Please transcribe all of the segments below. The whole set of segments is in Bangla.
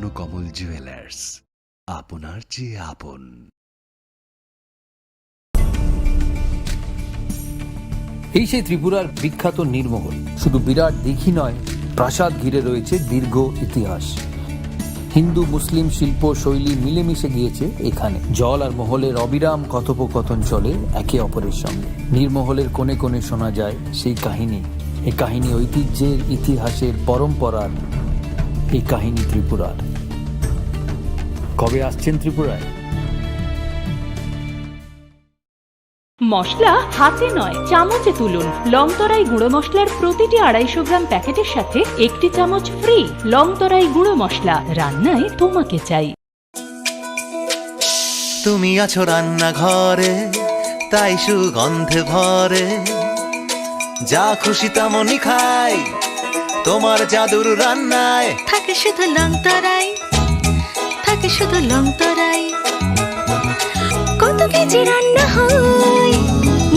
স্বর্ণকমল জুয়েলার্স, আপনার চেয়ে আপন। এই সেই ত্রিপুরার বিখ্যাত নীরমহল। শুধু বিরাট দিঘি নয়, প্রাসাদ ঘিরে রয়েছে দীর্ঘ ইতিহাস। হিন্দু মুসলিম শিল্প শৈলী মিলেমিশে গিয়েছে এখানে। জল আর মহলের অবিরাম কথোপকথন চলে একে অপরের সঙ্গে। নীরমহলের কোণে কোণে শোনা যায় সেই কাহিনী। এই কাহিনী ঐতিহ্যের, ইতিহাসের, পরম্পরার। এই কাহিনী ত্রিপুরার। কবে আসছেন ত্রিপুরায়? মশলা হাতে নয়, চামচে তুলুন। লংতরাই গুঁড়ো মশলার প্রতিটি 250 গ্রাম প্যাকেটের সাথে 1 চামচ ফ্রি। লংতরাই গুঁড়ো মশলা, রান্নায় তোমাকে চাই। তুমি আছো রান্নাঘরে, তাই সুগন্ধে ভরে। যা খুশি তেমনই খাই, তোমার জাদুর রান্নায় থাকে শুধু লংতরাই, থাকে শুধু লংতরাই। কত কেজি রান্না হয়,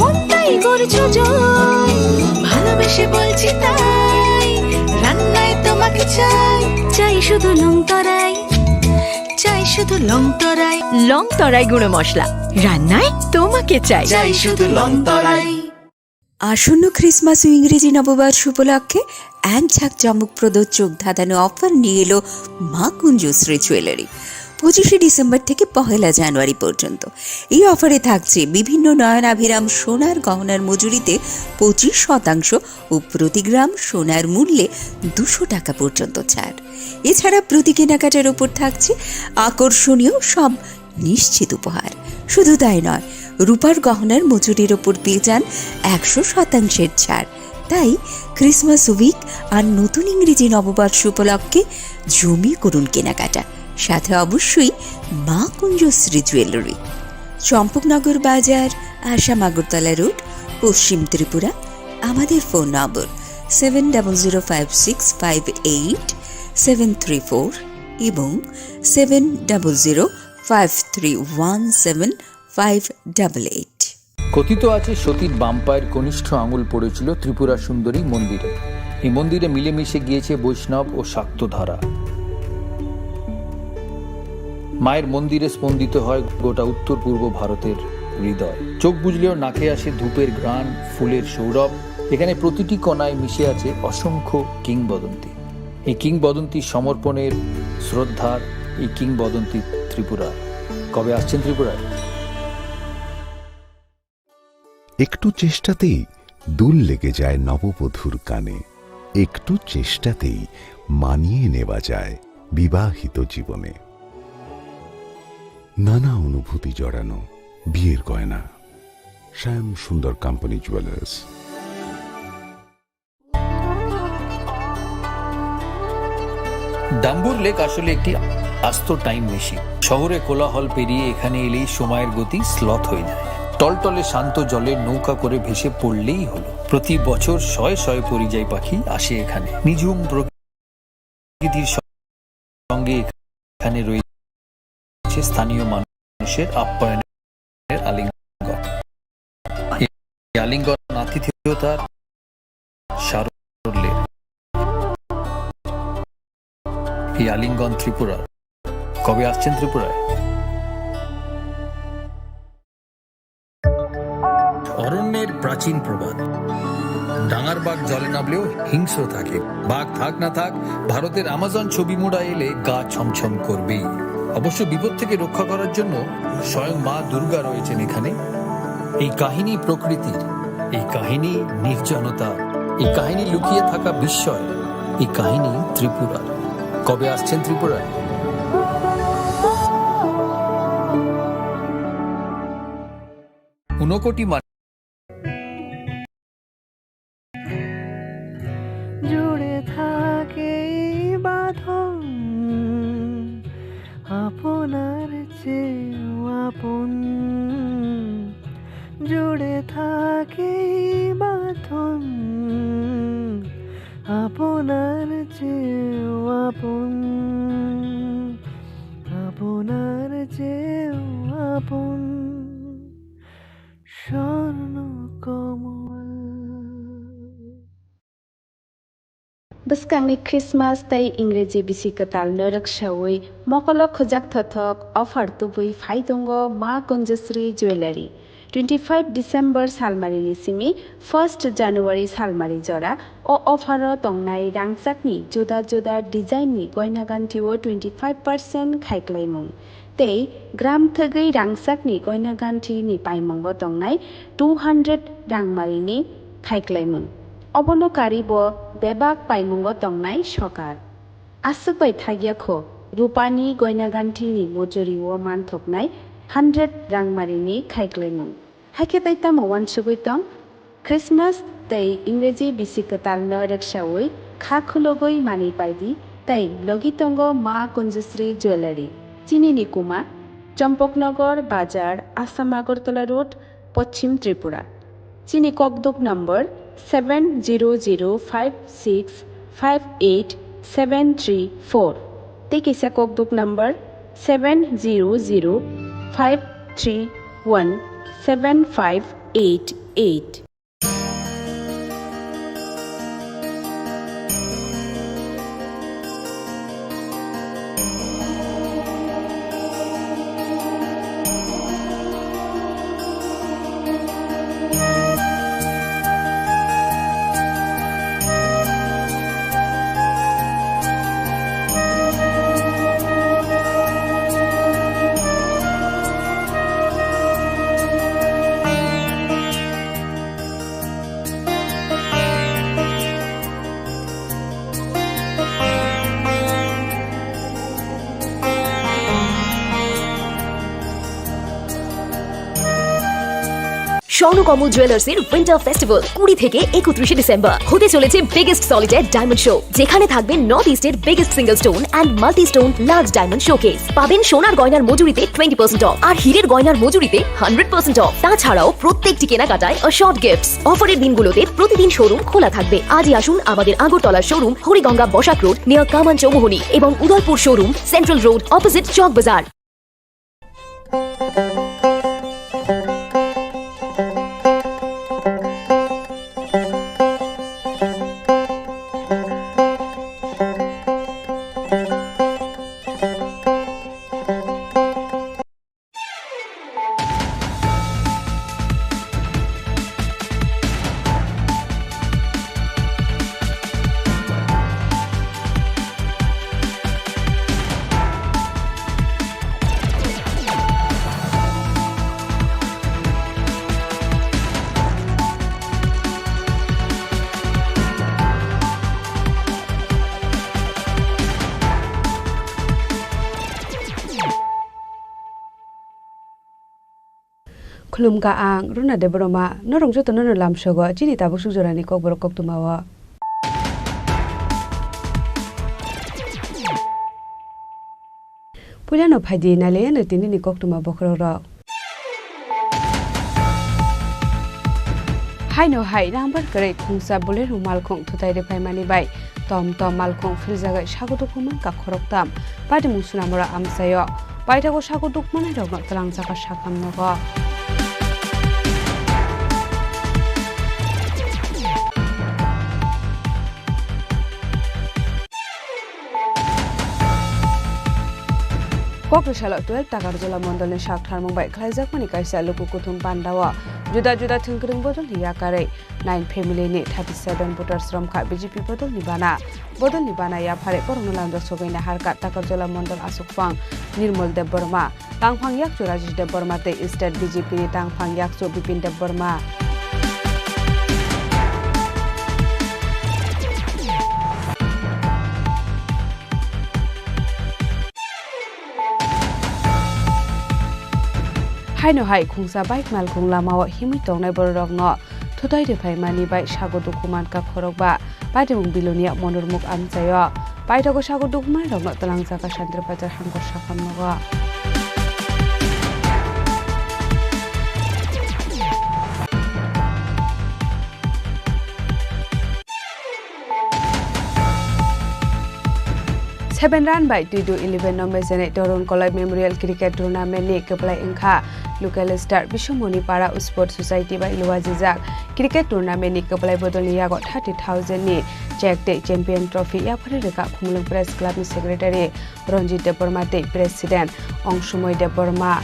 মনটাই করছো জয়। ভালোবেসে বলছি তাই, রান্নায় তোমাকে চাই। চাই শুধু লংতরাই, চাই শুধু লংতরাই। লংতরাই গুঁড়ো মশলা, রান্নায় তোমাকে চাই। চাই শুধু লংতরাই। আসন্ন ক্রিসমাস ও ইংরেজি নববর্ষ উপলক্ষে এক ঝাঁক চমকপ্রদ চোখ ধাঁধানো অফার নিয়ে এলো মা কুঞ্জশ্রী জুয়েলারি। 25শে ডিসেম্বর থেকে 1 জানুয়ারি পর্যন্ত এই অফারে থাকছে বিভিন্ন নয়নাভিরাম সোনার গহনার মজুরিতে 25% ও প্রতি গ্রাম সোনার মূল্যে 200 টাকা পর্যন্ত ছাড়। এছাড়া প্রতি কেনাকাটার ওপর থাকছে আকর্ষণীয় সব নিশ্চিত উপহার। শুধু তাই নয়, রূপার গহনার মজুরির ওপর পেয়ে যান 100% ছাড়। তাই ক্রিসমাস উইক আর নতুন ইংরেজি নববর্ষ উপলক্ষে জমিয়ে করুন কেনাকাটা। সাথে অবশ্যই মা কুঞ্জশ্রী জুয়েলারি, চম্পকনগর বাজার, আসাম আগরতলা রোড, পশ্চিম ত্রিপুরা। আমাদের ফোন নম্বর 7006588734 এবং 7005317588। কথিত আছে সতীর বাম পায়ের কনিষ্ঠ আঙুল পড়েছিল ত্রিপুরা সুন্দরী মন্দিরে। এই মন্দিরে মিলেমিশে গিয়েছে বৈষ্ণব ও শাক্ত ধারা। মায়ের মন্দিরে স্পন্দিত হয় গোটা উত্তর পূর্ব ভারতের হৃদয়। চোখ বুঝলেও নাকে আসে ধূপের ঘ্রাণ, ফুলের সৌরভ। এখানে প্রতিটি কণায় মিশে আছে অসংখ্য কিংবদন্তি। এই কিংবদন্তি সমর্পণের, শ্রদ্ধার, এই কিংবদন্তি ত্রিপুরা। কবে আসছেন ত্রিপুরায়? একটু চেষ্টাতেই দুল লেগে যায় নববধূর কানে। একটু চেষ্টাতেই মানিয়ে নেওয়া যায় বিবাহিত জীবনে। নানা অনুভূতি জড়ানো বিয়ের গয়না। শ্যাম সুন্দর কোম্পানি জুয়েলার্স। ডাম্বুর লেক আসলে একটি আস্ত টাইম মেশিন। শহরে কোলাহল পেরিয়ে এখানে এলেই সময়ের গতি স্লথ হয়ে যায়। টলটলে শান্ত জলে নৌকা করে ভেসে পড়লেই হলো। প্রতি বছর শয়ে শয়ে পরিযায়ী পাখি আসে এখানে। নিঝুম প্রকৃতির সঙ্গে এখানে রয়েছে স্থানীয় মানুষের আপ্যায়নের আলিঙ্গন। এই আলিঙ্গন আতিথেয়তার সারল্যের। এই আলিঙ্গন ত্রিপুরার। কবে আসছেন ত্রিপুরায়? অরণ্যের প্রাচীন প্রবাদ, ডাঙার বাঘ জলে নামলেও হিংস্র থাকে। বাঘ থাক না থাক, ভারতের আমাজন ছবি মোড়া এলে গা ছমছম করবেই। অবশ্য বিপদ থেকে রক্ষা করার জন্য স্বয়ং মা দুর্গা রয়েছেন এখানে। এই কাহিনী প্রকৃতির, এই কাহিনী নির্জনতা, এই কাহিনী লুকিয়ে থাকা বিস্ময়, এই কাহিনী ত্রিপুরার। কবে আসছেন ত্রিপুরায়? ঊনকোটি জুড়ে থাকে বাঁধন, আপনার চেয়েও আপন। জুড়ে থাকে বাঁধন, আপনার চেয়েও আপন। আপনার চেয়েও আপন। স্বর্ণ কমল। Bwskangni Christmas tei Ingreji bisi katal norak shawi mokolo khojak thothok offer tubui phaidongo Ma Kunjusri Jewelry 25 December salmarini simi 1st January salmari jora o offer o tongnai rangchakni juda juda design ni goina gantiwo 25% khaiklaimung tei gram thagui rangchakni goina ganti ni paimongo tongnai 200 rangmarini khaiklaimung অবলকারী ব বেবাক পাইমুঙ্গ তংনাই সকার আসুকবাই থাগিয়াখো রূপানি গয়নাগান্ঠিনি মজুরি ও মানথকনাই 100 রাংমারিনি খাইক্লাইমুং হাইকে তাইতাম ওয়ান সুগুইতং ক্রিসমাস তৈ ইংরেজি বিসিকতাল নরেকসাউই খা খুলগই মানি পাইদি তাই লগিতঙ্গ মা কুঞ্জশ্রী জুয়েলারি চিনিনি কুমা চম্পকনগর বাজার আসাম আগরতলা রোড পশ্চিম ত্রিপুরা চিনি ককদুক number 7005658734 Tikisa kokduk number 7005317588. Swarnakamal জুয়েলার্সের উইন্টার ফেস্টিভ্যাল 20 থেকে 31 ডিসেম্বর হতে চলেছে বিগেস্ট সলিটার ডায়মন্ড শো, যেখানে থাকবে নর্থ ইস্টের biggest single stone and multi stone large diamond showcase. পাবেন সোনার গয়নার মজুরিতে 20% অফ আর হীরের গয়নার মজুরিতে 100% অফ। তাছাড়াও প্রত্যেকটি কেনাকাটায় শর্ট গিফটস। অফারের দিনগুলোতে প্রতিদিন শোরুম খোলা থাকবে। আজই আসুন আমাদের আগরতলার showroom Hariganga Basak road near Kaman Chowmuhani এবং Udaipur showroom central road opposite Chak Bazar. खुलुमगा आं रुना देबरमा नरंजो तो नर लामसगो चिनि ताबु सुजरानि ककबर कक्तुमावा पुलानो फाइदि नाले न तिनि कक्तुमा बखरो र हाइनो हाइ नाम्बार करे खुंसा बुले रुमाल खं थुताइ रे फाइमानि बाय तम तम माल खं फिलजागा सागो दुखुमा का खरकताम पादि मुसुनामरा आमसायो पाइटागो सागो दुखमाने रग तलां जागा साखाम नगो कक्राझाराव 12 टाकार जला मण्डलनि साकथार मुंबाय खालायजाकमानि कायसा लोगो कुथुम पान्डावा जुदा जुदा थोंगोरों बदलनि याकारै 9 फेमिलिनि 37 भोटार्स रमखा बीजेपी बदलनि बानाया फारे परमलान्दा सगैना हारका टाकार जला मण्डल आसुकफां निर्मल देव बर्मा तांफां याकचो राजेश देव बर्मा ते स्टेट बीजेपी नि तांफां याकचो बिपिन देव बर्मा हाइनो हाइ खुंसा बाइक माल खुं लामाव हिमै तंनाय बररगनो थुताइ रे फाइमानि बाइ सागो दुखुमान का खरगबा पाइदुं बिलोनिया मनरमुख आमचायो पाइदागो सागो दुखुमान रगनो तलांजाका शान्त्र बाजार हांगर साखामनगो 7 run by 2-11 nomor jene Dorun Kolai Memorial Cricket Tournament ni keplai engkha local star Bishomoni Para Sport Society by Luwajijak Cricket Tournament ni keplai bodol ni yagot 30,000 ni Jack Day Champion Trophy ya phare reka Khumlung Press Club ni Secretary Ranjit Deborma Day President Ongsumoy Deborma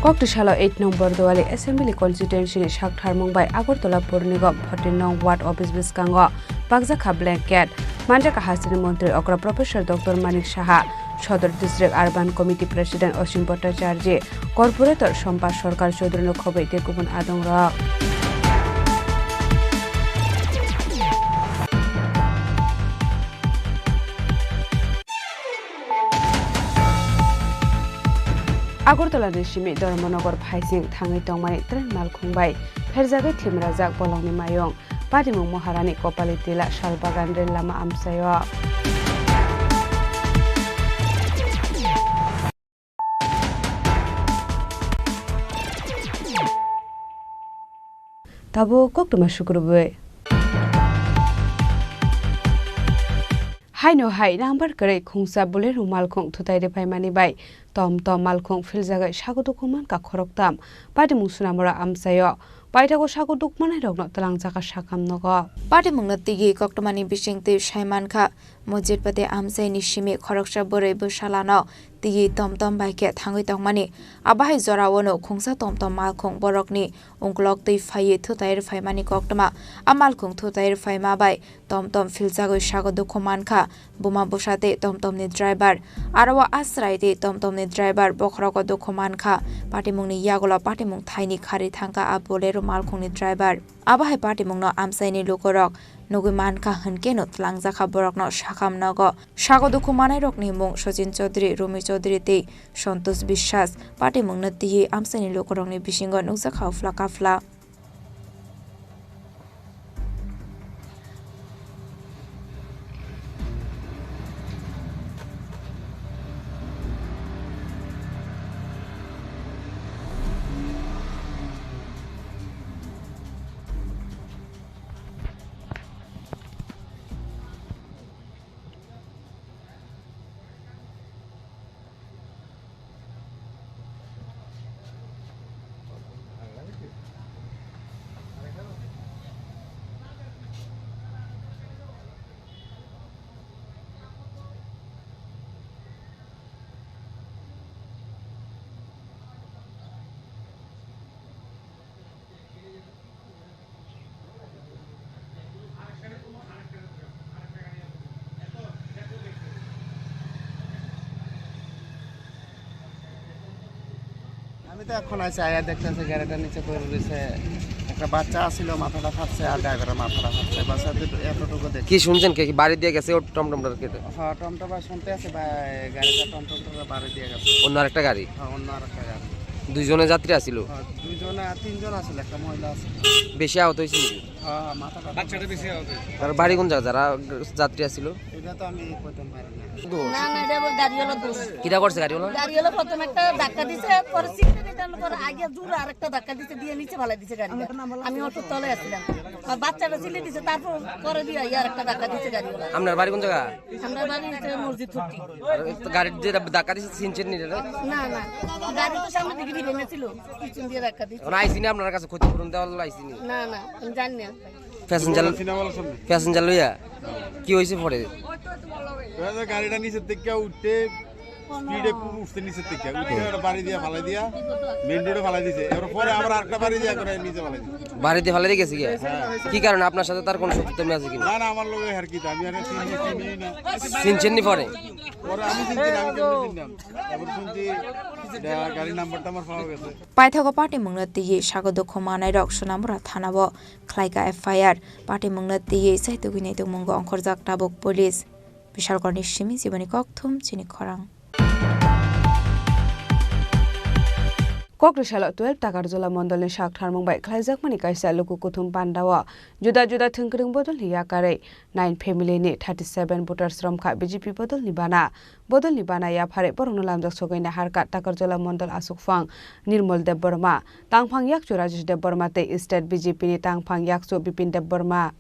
Koktishala 8 number Duali Assembly Constituency ni Shakthar Mumbai Agartala Pur Nigam 14 nong Ward Office Biskango Bagjakha Blanket Manjaka Hasini Montri Okra Professor Dr. Manik Saha Shodor District Urban Committee President Osim Bhattacharya Corporator Shompa Sarkar Chaudhary no khobai te kubun adongra Agartala ni Simi Dharmanagar Phaising Thangai Tongmani Tren Malkhungbai Pherjagai Thimrajak Bolongni Mayong Padimung Maharani Kopali Tila Shalbagan Ren Lama Amsayo Tabo Koktuma Shukrubwe Hai no hai number kare khungsa bole rumal khung thutai de phaimani bai tom malkhung filjaga sagodukuman ka khoroktam pati musunamora amsayo paitago sagodukmanai rogno talangjaka sakam nogo pati mungna tigi koktomani bisingte saimankha mojit pate amsai ni simi khoroksa borei bosalano tigi tom baike thangoi tongmani abahai jorawono khungsa tom malkhung borokni ungklok tei phaiye thutai re phaimani koktoma amalkhung thutai re phaima bai tom filjago sagodukuman kha buma bosate tom ni driver arawa asraite tom ni driver bokhrogo dokuman kha patimungni yagola patimung thaini khari thangka a bolero malkhungni driver abahai patimungno amsaini lokorok nugui mankha hankeno tlangjaka borokno sakam nogo sagodukumanai rokni mung Sachin Chaudhary Rumi Chaudhary tei Santosh Biswas patimungno tihi amsaini lokorokni bisingo nukjaka ufla আমি তো এখন আছি আয়া দেখতেছি গাড়িটা নিচে পড়ে রয়েছে একটা বাচ্চা ছিল মাথাটা ফাটছে আর ড্রাইভারের মাথাটা ফাটছে বাচ্চা এতটুকু দেখি কি শুনছেন কি বাড়ি দিয়ে গেছে ও টমটমটা কেটে হ্যাঁ টমটমটা শুনতে আছে গাড়িটা টমটমটা বাড়ি দিয়ে গেছে অন্য আরেকটা গাড়ি হ্যাঁ অন্য আরেকটা গাড়ি দুইজনে যাত্রী আছিল দুইজনে তিনজন আছিল একটা মহিলা আছে বেশি আহত হয়েছে নাকি হ্যাঁ মাথাটা বাচ্চাটা বেশি আহত হয়েছে তার বাড়ি কোন জায়গা যারা যাত্রী আছিল এটা তো আমি কইতে পারি না না এটা গাড়িওয়ালা দোষ কিটা করছে গাড়িওয়ালা প্রথম একটা ধাক্কা দিছে পরে সিটে নিটানোর পর আগে জোরে আরেকটা ধাক্কা দিছে দিয়ে নিচে ফেলে দিছে গাড়িটা আমি অটোর তলে আছিলাম আর বাচ্চাটা ছিলে দিছে তারপর পরে দিয়ে আরেকটা ধাক্কা দিছে গাড়িওয়ালা আপনার বাড়ি কোন জায়গা আমরা বাড়ি মসজিদ ফুটি গাড়ির যে ধাক্কা দিছে সিনচেন নি না গাড়ি তো সামনে দিকে ভেঙে ছিল পিছন দিয়ে ধাক্কা দিছে এখন আইসিনি আপনার কাছে ক্ষতিপূরণ দেওয়ার জন্য আইসিনি না আমি জানি না প্যাসেঞ্জার লইয়া কি হয়েছে পরে গাড়িটা নিচের থেকে উঠতে স্পিডে উঠতে নিচের থেকে উঠে বাড়ি দিয়ে ফালাই দিয়া মেন রোডে ফালাই দিছে এর পরে আবার আরেকটা বাড়ি দিয়া করে নিচে ফালাই দিছে বাড়িতে ফালাই দিয়ে গেছে কি কারণে আপনার সাথে তার কোনো শত্রুতা আছে কিনা না আমার লগে আর কি আমি আর চিনি না চিনছেন নি পরে আমি চিনছি না আমি কেমনে চিনলাম এবার শুনছি গাড়ি নাম্বারটা আমার পাওয়া গেছে পাইথাগো পার্টি মুংনা তিয়ে সাগদক্ষ মানাই রক সোনামুরা থানাবো খ্লাইকা এফআইআর পার্টি মুংনা তিয়ে সাইতগুইনাই তমুঙ্গ অংখরজাক টাবক পুলিশ বিশালগড়নি সিমি জীবনী ককথুম চিনি খরাং Kokrishala 12 Takarjola Mondolni Shakthar Mumbai Khlaijakmani kaisa Luku Kuthum Pandawa Juda Juda Thungkring Bodol Hiyakare 9 family ni 37 voters romkha BJP Bodol Nibana ya phare Borongno Lamjak Sogaina Harkat Takarjola Mondol Asukfang Nirmal Deb Burma Tangphang Yakchu Rajesh Deb Burma te State BJP ni Tangphang Yakchu Bipin Deb Burma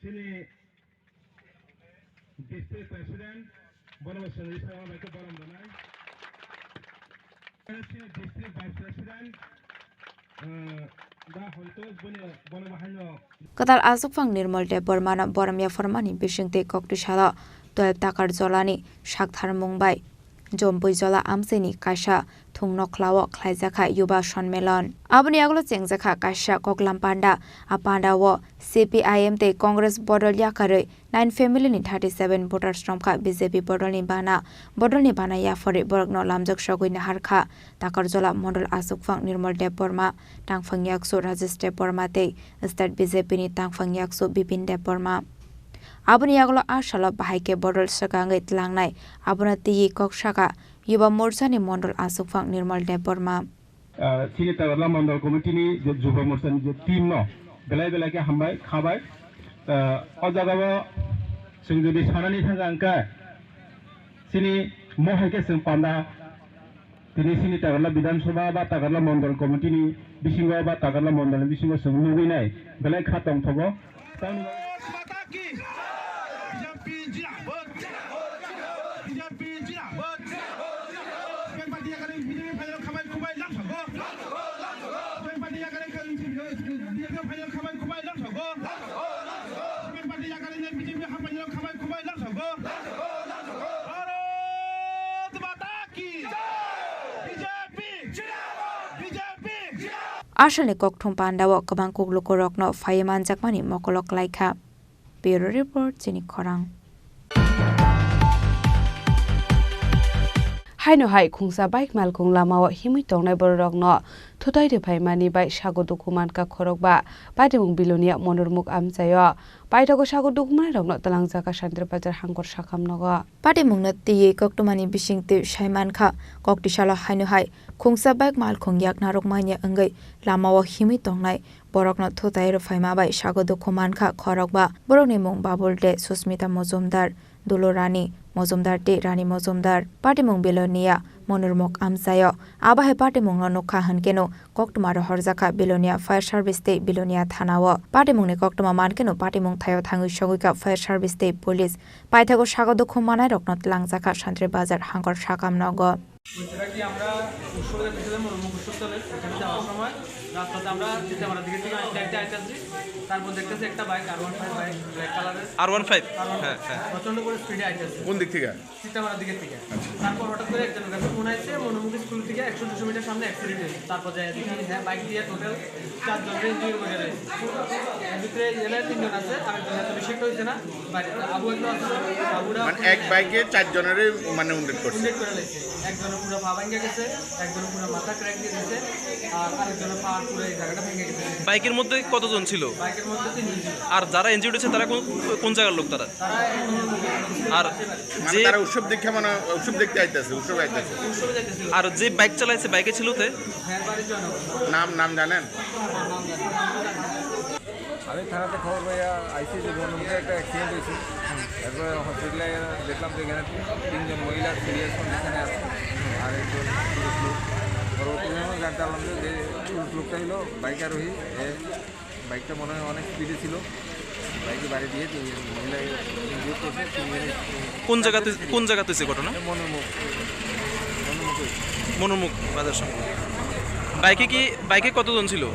Sini District President Bono Sandisa Baik Borom Donai District Vice President Da Holtos Bono Bahanyo Kadal Asukfang Nirmal Deb Burma na Boramya Formani Bishingte Kokrishala 12 Takarjolani Shakthar Mumbai Jompuijola Amseni Kaisha Thungnokhlawo Khlaijaka Yuba Sonmelon Aboni aglo Chengjaka Kaisha Koklam Panda Apandawo CPIM te Congress Bodol Yakare 9 family ni 37 voters romkha BJP Bodol ni bana ya fore Borokno Lamjak Sogoi na Harkha Takarjola Mondol Asukfang Nirmal Deb Burma Tangphang Yaksu Rajesh Deb Burma te State BJP ni Tangphang Yaksu Bipin Deb Burma Aboni aglo ashala bahaike Bodol Sakangai tlangnai abona ti Kokshaka Yuba Morcha ni Mondol Asukfang Nirmal Deb Burma Sini Takarjola Mondol Committee ni Yuba Morcha ni team no belai ke hambai khabai ojagawo sungjudi sanani thangangka sini mohaike sing panda tini sini Takarjola Bidhan Sabha ba Takarjola Mondol Committee ni bisingo ba Takarjola Mondol bisingo sungnugi nai belai khatong thobo Ashale Kokthum Pandawo Kabang Kuglukorokno Fayeman Jakmani Mokolok Laika Bureau Report Chini Khorang Haino hai khungsa bike malkung lamawa himui tongnai borokno thutai de phaimani bai sago dokuman ka khorokba paidemung bilonia monormuk amchayo paitago sago dokuman rokno talangjaka sandre bazar hangkor sakamnogo paidemung na ti koktomani bisingte saiman kha koktisala haino hai khungsa bike malkung yak narok manya angai lamawa himui tongnai borokno thutai ro phaima bai sago dokuman kha khorokba borokni mung babul de Susmita Mojumdar Dolorani Mojumdar te Rani Mojumdar Patimung Belonia Monormok Amsayo Abahe Patimung Nokha Hankeno Koktuma Horjaka Belonia Fire Service te Belonia Thanawo Patimung ne Koktuma Mankeno Patimung Thayo Thangu Shogika Fire Service te Police Paithago Sagodo Khumana Roknot Langjaka Shantre Bazar Hangkor Sakam Nogo কি আমরা উৎসবের পিছনে মনোমুখ উৎসবের এখানে যাওয়ার সময় রাস্তাতে আমরা চিত্তামারা দিকে থেকে আইতে আইতেছি তারপর দেখতেছি একটা বাইক R15 বাইক ব্ল্যাক কালারের R15 হ্যাঁ হ্যাঁ প্রচন্ড করে স্পিডে আইতেছে কোন দিক থেকে চিত্তামারা দিকে থেকে তারপর হঠাৎ করে একজনের কাছে ফোন আইছে মনোমুখ স্কুল থেকে 100-200 মিটার সামনে অ্যাক্সিডেন্ট হয়েছে তারপর যায় দেখি হ্যাঁ বাইক দিয়ে টোটাল 4 জন ইনজুরি হয়ে গেছে এর ভিতরে জেলায় 3 জন আছে আরেকজন এত বেশি একটা হইছে না বাইরে আবু একটা আছে আবুরা মানে এক বাইকে 4 জনের মানে উন্ডেট করছে একজন পুরো পা ভেঙে গেছে একজন পুরো মাথা ক্র্যাক দিয়ে দিয়েছে আর আরেকজন পা পুরো এই জায়গাটা ভেঙে গেছে বাইকের মধ্যে কতজন ছিল বাইকের মধ্যে 3 জন ছিল আর যারা ইনজিউর্ড হয়েছে তারা কোন জায়গার লোক তারা আর যে তারা উৎসব দেখে মানে উৎসব দেখতে আইতাছে উৎসবে যাইতেছে আর যে বাইক চালাইছে বাইকে ছিল তে নাম জানেন আমি থানাতে খবর পাইয়া আইসি যে বনমুখে একটা অ্যাক্সিডেন্ট হয়েছে তারপরে হসপিটালে দেখলাম যে এখানে 3 জন মহিলা সিরিয়াস কন্ডিশনে আছে আর একজন পুরুষ লোক পরবর্তী সময় জানতে পারলাম যে পুরুষ লোকটা হলো বাইক আরোহী বাইকটা মনে হয় অনেক স্পিডে ছিল বাইকে বাড়ি দিয়ে মহিলা ইনজিউর করছে কোন জায়গাতে হয়েছে ঘটনা মনোমুখ বাজার সঙ্গে বাইকে কতজন ছিল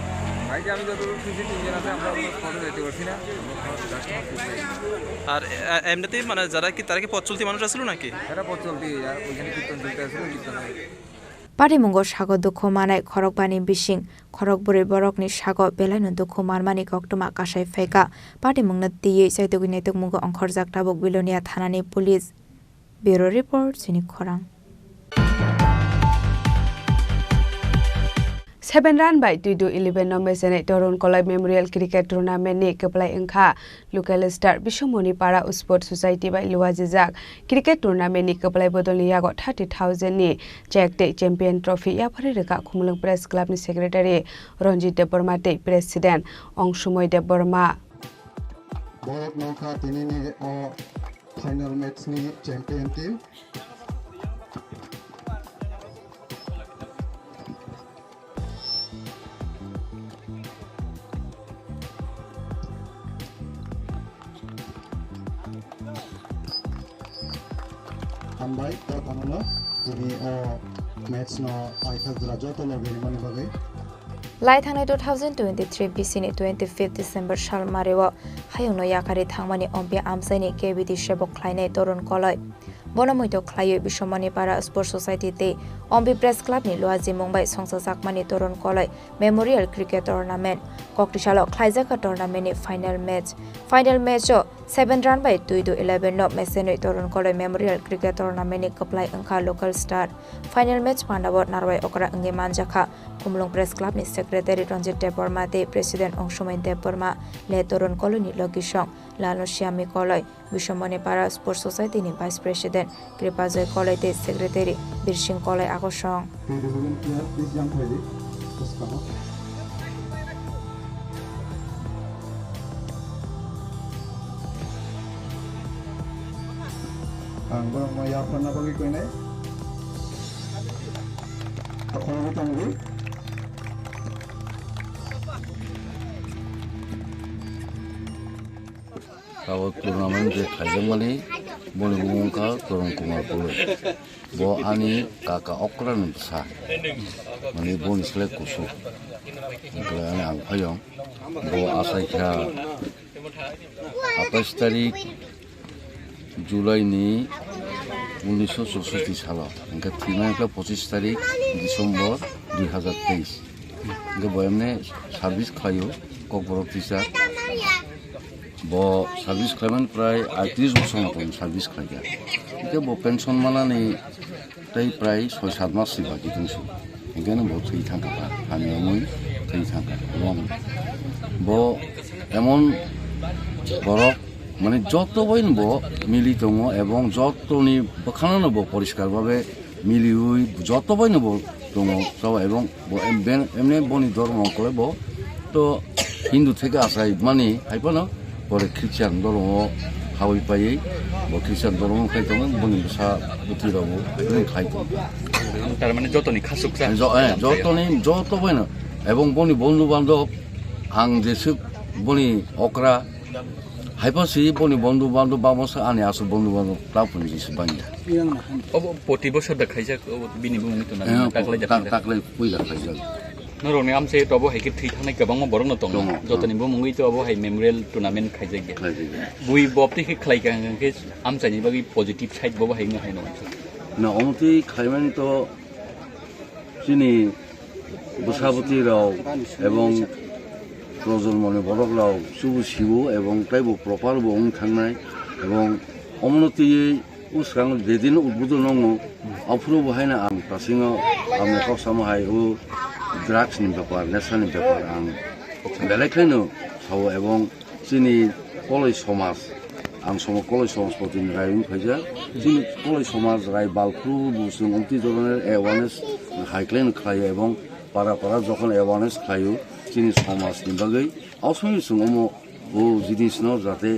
বাইকে আমি যতদূর খুঁজছি 3 জন আছে আমরা ফটো যেতে পারছি না আর এমনিতে মানে যারা কি তারা কি পথ চলতি মানুষ আসলো নাকি এরা পথ চলতি আর ওইখানে কীর্তন চলতে আসলো কীর্তন Patimung Sago Dukhomane Khorokbani Bishing Khorokburi Borokni Sago Belaino Dukhomani Koktuma Kashai Feka Patimung na Tiye Saitoginatok Mungo Onkhorjak Tabok Bilonia Thanani Police Bureau Report Chini Khorang 7 run by 2-11 no mesene Toron Kolai Memorial Cricket Tournament ni keplai engkha local star Bishamoni Para Sport Society by Luwajizak Cricket Tournament ni keplai bodol ni yago 30,000 ni Jack Day Champion Trophy ya phari reka Khumlung Press Club ni Secretary Ranjit Deborma te President Ongsumoy Deborma Borak nongkha tini ni final match ni champion team Ambai to tanolo tini match no paithak rajo to lobiri mani bagai Lai thangnai 2023 BC ni 25 December sal marewa hayung no yakari thangmani ombia amsai ni KBD sebok khlainai Toron Kolai Bonamoito khlaiyo Bishamoni Para Sport Society te Ombi Press Club ni Luaji Mumbai Songsa Sakmani Toron Kolai Memorial Cricket Tournament Koktisalo Khlaijaka Tournament ni final match 7 run by 2-11 no mesenoi Toron Kolai Memorial Cricket Tournament ni keplai engkha local star final match pandawot narwai okra engi manjakha Khumlung Press Club ni Secretary Ranjit Deborma te President Ongsumoy Deborma le Toron Kolai ni Logisong Lalo Siami Kolai Bishamoni Para Sport Society ni Vice President Kripajoy Kolai te Secretary Birsing Kolai Akosong ang bang mayapan na bagi ko inay ako na tanggi Kalau turnamen je kajang mani boleh mengungkap turun kumar boleh bo ani kakak okran besar mani bon selek kusuk kalau ani ang payung bo asai kira apa tarik Julai ni 1967 সাল इनका final का 25 तारीख दिसंबर 2023 इनका बोयमने सर्विस खायो ककबरक टीचर बो सर्विस खायमन प्राय 38 বছর মতন सर्विस खायगा इनका बो पेंशन मानानै ताई प्राय 6-7 मास सिबा कितुंसु इनखानो बो थै थांगा हामियामै थै थांगा এবং बो एमन বরক মানে যত বইন বো মিলি দङ এবং যতনি বখানানো বো পরিষ্কার ভাবে মিলি হই যত বইন বো দङ সব এবং এমনি বনি ধর্ম করে বো তো হিন্দু থেকে আসাই মানে হাইপানো পরে খ্রিস্টান ধর্ম হাওই পাই বো খ্রিস্টান ধর্ম খাইতো বনি বসা বুতি রাবো খাইতো তার মানে যতনি খাসুকরা যতনি যত বইন এবং বনি বন্ধু বান্ধব আং যেসু বনি অকরা হাইপাসি বনি বন্ধু বান্ধব বামসা আনি আসু বন্ধু বান্ধব ক্লাবনি জিসু বানি প্রতি বছর দেখাইছে বিনি বুংনি তো না তাকলাই পয়লা খাইছে নরনে আমসে তবো হাইকে থৈ থানাय गोबां बरं दं जतनि बुंङै तो अब हाय मेमोरियल टूर्नामेंट खाइजे बुइ बपति के खलाइका के आमसानि बागै पजिटिभ साइड बबो हायनो हाय ना अमति खाइमेन तो सिनि बसाबती राव एवं प्रजन्मनि बरगलाव सुबु सिबु एवं टाइबो प्रपार बो थांनाय एवं अमनतियै उसरां जेदिन उद्बोधन नङो अफ्रो बहायना आं पासिङो आमने कसामहाय उ ड्राग्स नि ब्यापार नेशननि ब्यापार आं बेलेखायनो साव एवं जोंनि कलेज समाज आं समाव कलेज समाज प्रतिनि रायन फैजा जोंनि कलेज समाज राय बालफ्रु बुसुं उन्ति धरনের एवारनेस हाइक्लेन खायो एवं पारा पारा যখন एवारनेस खायो जोंनि समाजनि बागै असमनि सुङमो उ जिनिसनो जाते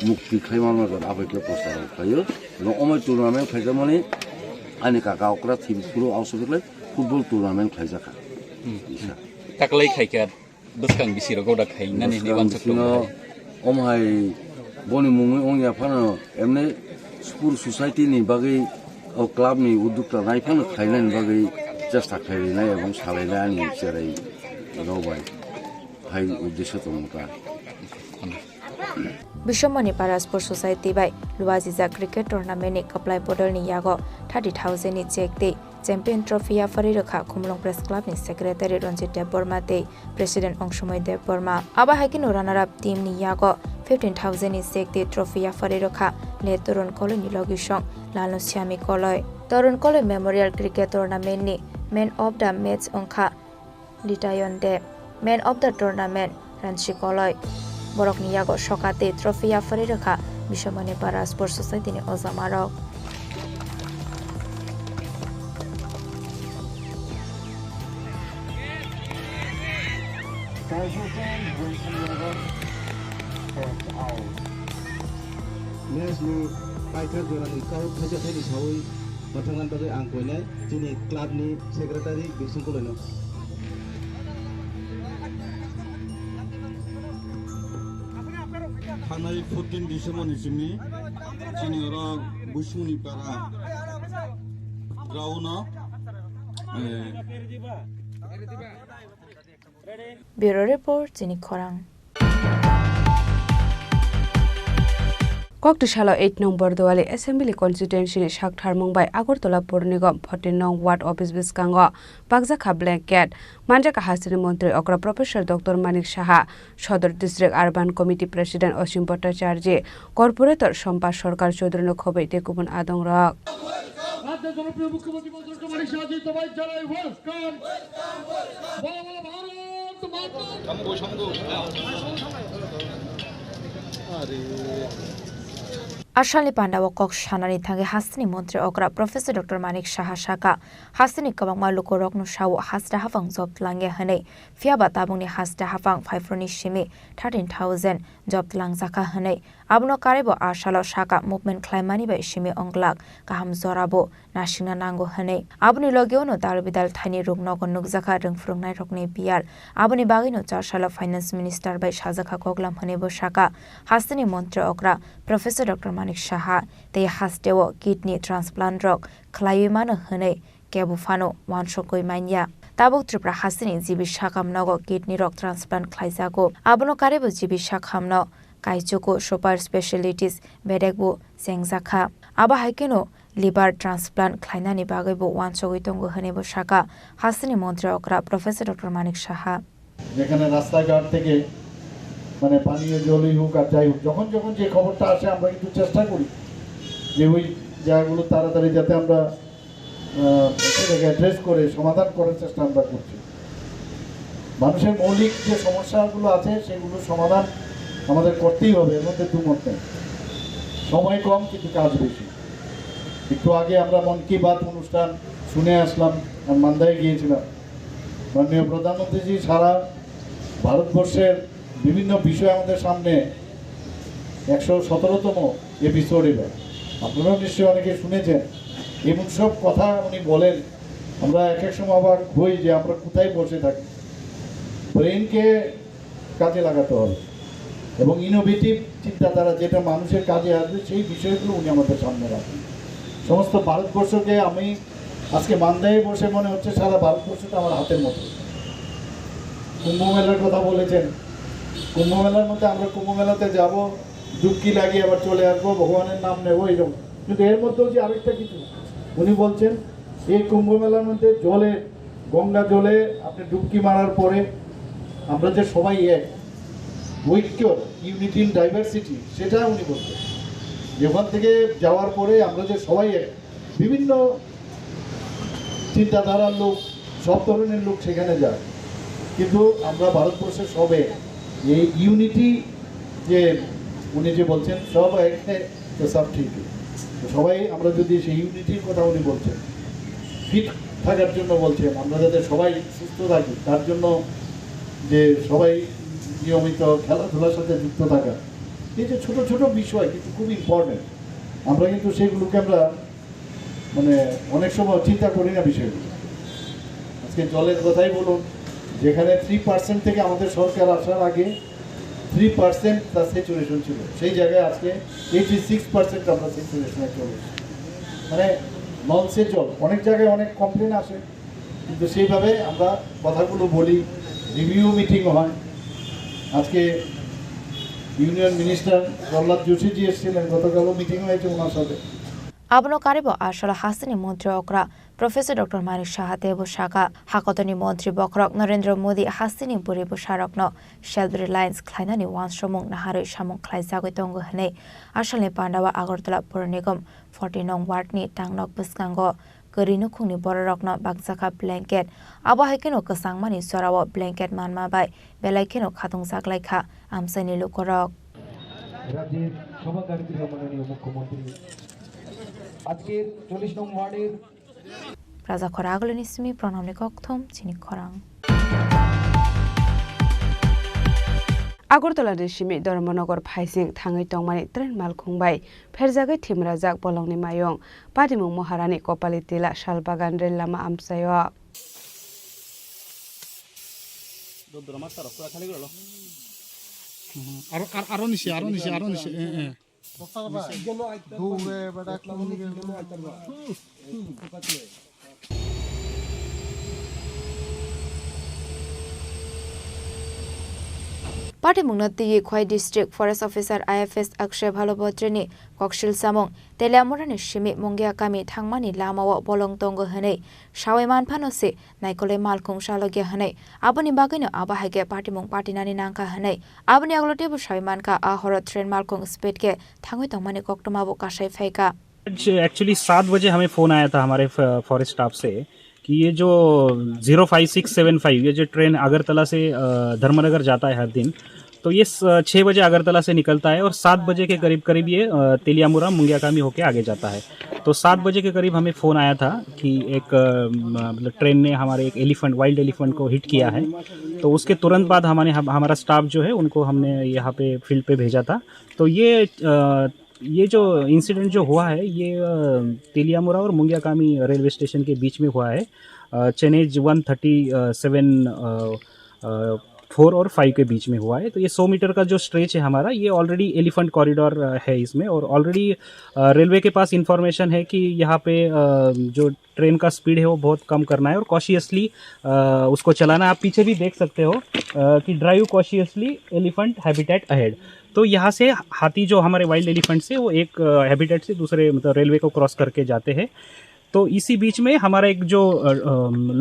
मुक्ति खायमानो जात आबैके प्रस्ताव खायो এবং अमय टुर्नामेन्ट खायजा माने आनि काका अकरा थिबिफुरु आवसोबले फुटबल टुर्नामेन्ट खायजाखा ताकलाय खायका बसकां बिसिरो गडा खायनानै नेबानसो अमहाय बनि मुङै अंया फानो एमने स्कुल सोसाइटिनि बागै क्लाबनि उद्योगता नायफानो खायनायनि बागै চেষ্টা खायनाय এবং सालायनाय आंनि जेरै रावबाय हाय उद्देश्य Danka Bishamoni Para Sport Society by Luajiza Cricket Tournament ni kaplai bodol ni yago 30,000 ni check de champion trophy ya fari rakha Khumlung Press Club ni Secretary Ranjit Deborma te President Ongsumoy Deborma aba hakin runner up team ni yago 15,000 ni check de trophy ya fari rakha le Toron Kolai ni Logisong Lalo Siami Kolai Toron Kolai Memorial Cricket Tournament ni Man of the Match ongkha লিটায়ন দে ম্যান অফ দ্য টুর্নামেন্ট রানসি কলয় বরকনি ইয়াগো সকাতে ট্রফিয়া ফরি রেখা বিশ্বমণি পারা স্পোর্টস সোসাইটিনি অজামারক Neslu Paikar Jorani kau saja saya disawai batangan bagi angkonya sini klub ni sekretari Gisung Kuleno. थांनाय 14 डिसेम्बरनिसिमनि जोंनि बुसुंनि पारा ग्राउन्डआव Bureau Report Jini Khorang Koktishala 8 nong Bordowali Assembly Constituency ni Shakthar Mumbai Agartala Pur Nigam 14 nong Ward Office Biskango Bagjakha Blanket Manjaka Hasini Montri Okra Professor Dr. Manik Saha Shodor District Urban Committee President Osim Bhattacharya Corporator Shompa Sarkar Choudhury Khobei Tekubun Adong Rak রাজ্যের জনপ্রিয় মুখ্যমন্ত্রী ডক্টর মানিক সাহাজি সবাই জানাই ওয়েলকাম বলা বলা ভারত মাতা আরে Ashalni Pandawa Kok Shanani Thange Hasini Montri Okra Professor Dr. Manik Saha Shaka Hasini Kabangma Luko Roknu Shaw Hasda Hafang Job Lange Hane Fiaba Tabungni Hasda Hafang 5 Roni Shimi 13,000 Job Lang Zaka Hane Abno Karibo Ashalo Shaka Movement Klaimani Ba Shimi Onglak Kaham Zorabo Nashina Nango Hane Abni Logiono Darbidal Thani Rugnogo Nugzaka Rungfrungnai Rokne Biar Abni Bagino Charshalo Finance Minister Ba Shazaka Koglam Hane Bo Shaka Hasini Montri Okra Professor Dr. Manik Saha they hastewo kidney transplant rok khlaimano hne kebufano wanshokoi manya tabuk tripra hasini jibi shakamnogo kidney rok transplant khlaijago abono karebo jibi shakamno kaijoko super specialties bedegbo sengjakha aba haikeno liver transplant khlainani bagaibo wanshokoi tongo hne bo shaka hasini মন্ত্রী okra Professor Dr. Manik Saha যেখানে রাস্তাঘাট থেকে মানে পানীয় জলই হোক আর যাই হোক যখন যখন যে খবরটা আসে আমরা কিন্তু চেষ্টা করি যে ওই জায়গাগুলো তাড়াতাড়ি যাতে আমরা সেটাকে অ্যাড্রেস করে সমাধান করার চেষ্টা আমরা করছি মানুষের মৌলিক যে সমস্যাগুলো আছে সেগুলো সমাধান আমাদের করতেই হবে এর মধ্যে দুমত নেই সময় কম কিন্তু কাজ বেশি একটু আগে আমরা মন কি বাত অনুষ্ঠান শুনে আসলাম আর মান্দায় গিয়েছিলাম মাননীয় প্রধানমন্ত্রীজি সারা ভারতবর্ষের বিভিন্ন বিষয় আমাদের সামনে 117তম এপিসোড এবার আপনারাও নিশ্চয়ই অনেকে শুনেছেন এমন সব কথা উনি বলেন আমরা এক এক সময় আবার হই যে আমরা কোথায় বসে থাকি ব্রেনকে কাজে লাগাতে হবে এবং ইনোভেটিভ চিন্তাধারা যেটা মানুষের কাজে আসবে সেই বিষয়গুলো উনি আমাদের সামনে রাখেন সমস্ত ভারতবর্ষকে আমি আজকে মান্দায় বসে মনে হচ্ছে সারা ভারতবর্ষটা আমার হাতের মতো কুম্ভ মেলার কথা বলেছেন কুম্ভ মেলার মধ্যে আমরা কুম্ভ মেলাতে যাব ডুবকি লাগিয়ে আবার চলে আসবো ভগবানের নাম নেবো এইরকম কিন্তু এর মধ্যেও যে আরেকটা কিছু উনি বলছেন এই কুম্ভ মেলার মধ্যে জলে গঙ্গা জলে আপনি ডুবকি মারার পরে আমরা যে সবাই এক ঐক্য ইউনিটি ইন ডাইভার্সিটি সেটা উনি বলছেন ওখান থেকে যাওয়ার পরে আমরা যে সবাই এক বিভিন্ন চিন্তাধারার লোক সব ধরনের লোক সেখানে যায় কিন্তু আমরা ভারতবর্ষের সবে এই ইউনিটি যে উনি যে বলছেন সব এখানে তো সব ঠিক সবাই আমরা যদি সেই ইউনিটির কথা উনি বলছেন ফিট থাকার জন্য বলছেন আমরা যাতে সবাই সুস্থ থাকি তার জন্য যে সবাই নিয়মিত খেলাধুলার সাথে যুক্ত থাকা এই যে ছোটো ছোটো বিষয় কিন্তু খুব ইম্পর্টেন্ট আমরা কিন্তু সেগুলোকে আমরা মানে অনেক সময় চিন্তা করি না বিষয়গুলো আজকে জলের কথাই বলুন যেখানে 3% থেকে আমাদের সরকার আসার আগে 3% তার স্যাচুরেশন ছিল সেই জায়গায় আজকে 86% আমরা স্যাচুরেশনে চলে এসেছি মানে নলসের জল অনেক জায়গায় অনেক কমপ্লেন আসে কিন্তু সেইভাবে আমরা কথাগুলো বলি রিভিউ মিটিং হয় আজকে ইউনিয়ন মিনিস্টার প্রহ্লাদ যোশীজি এসেছিলেন গতকালও মিটিং হয়েছে ওনার সাথে Abno Karibo Ashal Hasini Montri Okra Professor Dr. Manik Saha Debu Shaka Hakotoni Montri Bokrok Narendra Modi Hasini Buribu Sharokno Shelby Lines Klainani Wanshomung Nahari Shamung Klaizago Tongo Hane Ashalni Pandawa Agartala Pur Nigam 14 Nong Wardni Tangnok Buskango Gerino khungni bororokno bagsaka blanket abahai keno kesangmani sorawo blanket manmabai belai keno khatung saklaikha amsaini lokorok রাজ্যের সভাকারী মাননীয় মুখ্যমন্ত্রী আজকের 40 নং ওয়ার্ডের Praza Koragolini Simi Pronamni Kokthom Chini Korang Agartala রেশমি ধর্মনগর ফাইসিং থাঙै টংমানি ট্রেন মালখুংবাই फेरजागै थिमराजाक बलंनि मायं पादिमुं महारानी कपाली तिला शालबागान रेल लामा आमसायो আরো নিচে Party Mungnati Khwai District Forest Officer IFS Akshay Bhalobodreni Kokshil Samong Telamorani Shimi Mongia Kami Thangmani Lamawa Bolong Tongo Hane Shaweman Panose Naikole Malkung Shalogia Hane Abani Bagino Abahage Party Mung Party Nani Nanka Hane Abani Aglotebu Shawemanka Ahora Train Malkung Spedke Thangwi Tongmani Koktomabu Kashay Feka actually 7 बजे हमें फ़ोन आया था हमारे फॉरेस्ट स्टाफ से कि ये जो 05675 ये जो ट्रेन अगरतला से धर्मनगर जाता है हर दिन तो ये 6 बजे अगरतला से निकलता है और 7 बजे के करीब ये तेलियामुरा मुंगियाकामी होके आगे जाता है। तो 7 बजे के करीब हमें फ़ोन आया था कि एक मतलब ट्रेन ने हमारे एक एलिफेंट वाइल्ड एलिफेंट को हिट किया है। तो उसके तुरंत बाद हमारा स्टाफ जो है उनको हमने यहाँ पे फील्ड पे भेजा था। तो ये जो इंसिडेंट जो हुआ है ये तेलियामुरा और मुंगियाकामी रेलवे स्टेशन के बीच में हुआ है। चेनेज 137 और 5 के बीच में हुआ है। तो ये 100 मीटर का जो स्ट्रेच है हमारा ये ऑलरेडी एलिफेंट कॉरिडोर है इसमें और ऑलरेडी रेलवे के पास इंफॉर्मेशन है कि यहाँ पे जो ट्रेन का स्पीड है वो बहुत कम करना है और कॉशियसली उसको चलाना है। आप पीछे भी देख सकते हो कि drive cautiously elephant habitat ahead. तो यहाँ से हाथी जो हमारे वाइल्ड एलिफेंट से वो एक हैबिटेट से दूसरे मतलब रेलवे को क्रॉस करके जाते हैं। तो इसी बीच में हमारा एक जो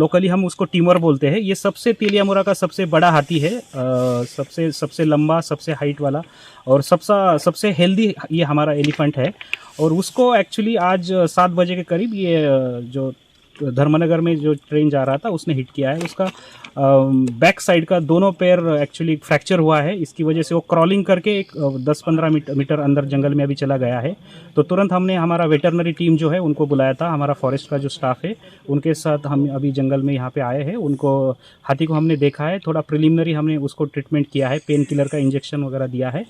लोकली हम उसको टीमर बोलते हैं ये सबसे तेलियामुरा का सबसे बड़ा हाथी है। सबसे लंबा सबसे हाइट वाला और सबसे हेल्दी ये हमारा एलिफेंट है। और उसको एक्चुअली आज 7 बजे के करीब ये जो धर्मनगर में जो ट्रेन जा रहा था उसने हिट किया है। उसका बैक साइड का दोनों पैर एक्चुअली फ्रैक्चर हुआ है। इसकी वजह से वो क्रॉलिंग करके एक 10-15 मीटर अंदर जंगल में अभी चला गया है। तो तुरंत हमने हमारा वेटरनरी टीम जो है उनको बुलाया था। हमारा फॉरेस्ट का जो स्टाफ है उनके साथ हम अभी जंगल में यहाँ पे आए हैं। उनको हाथी को हमने देखा है, थोड़ा प्रिलिमिनरी हमने उसको ट्रीटमेंट किया है, पेन किलर का इंजेक्शन वगैरह दिया है।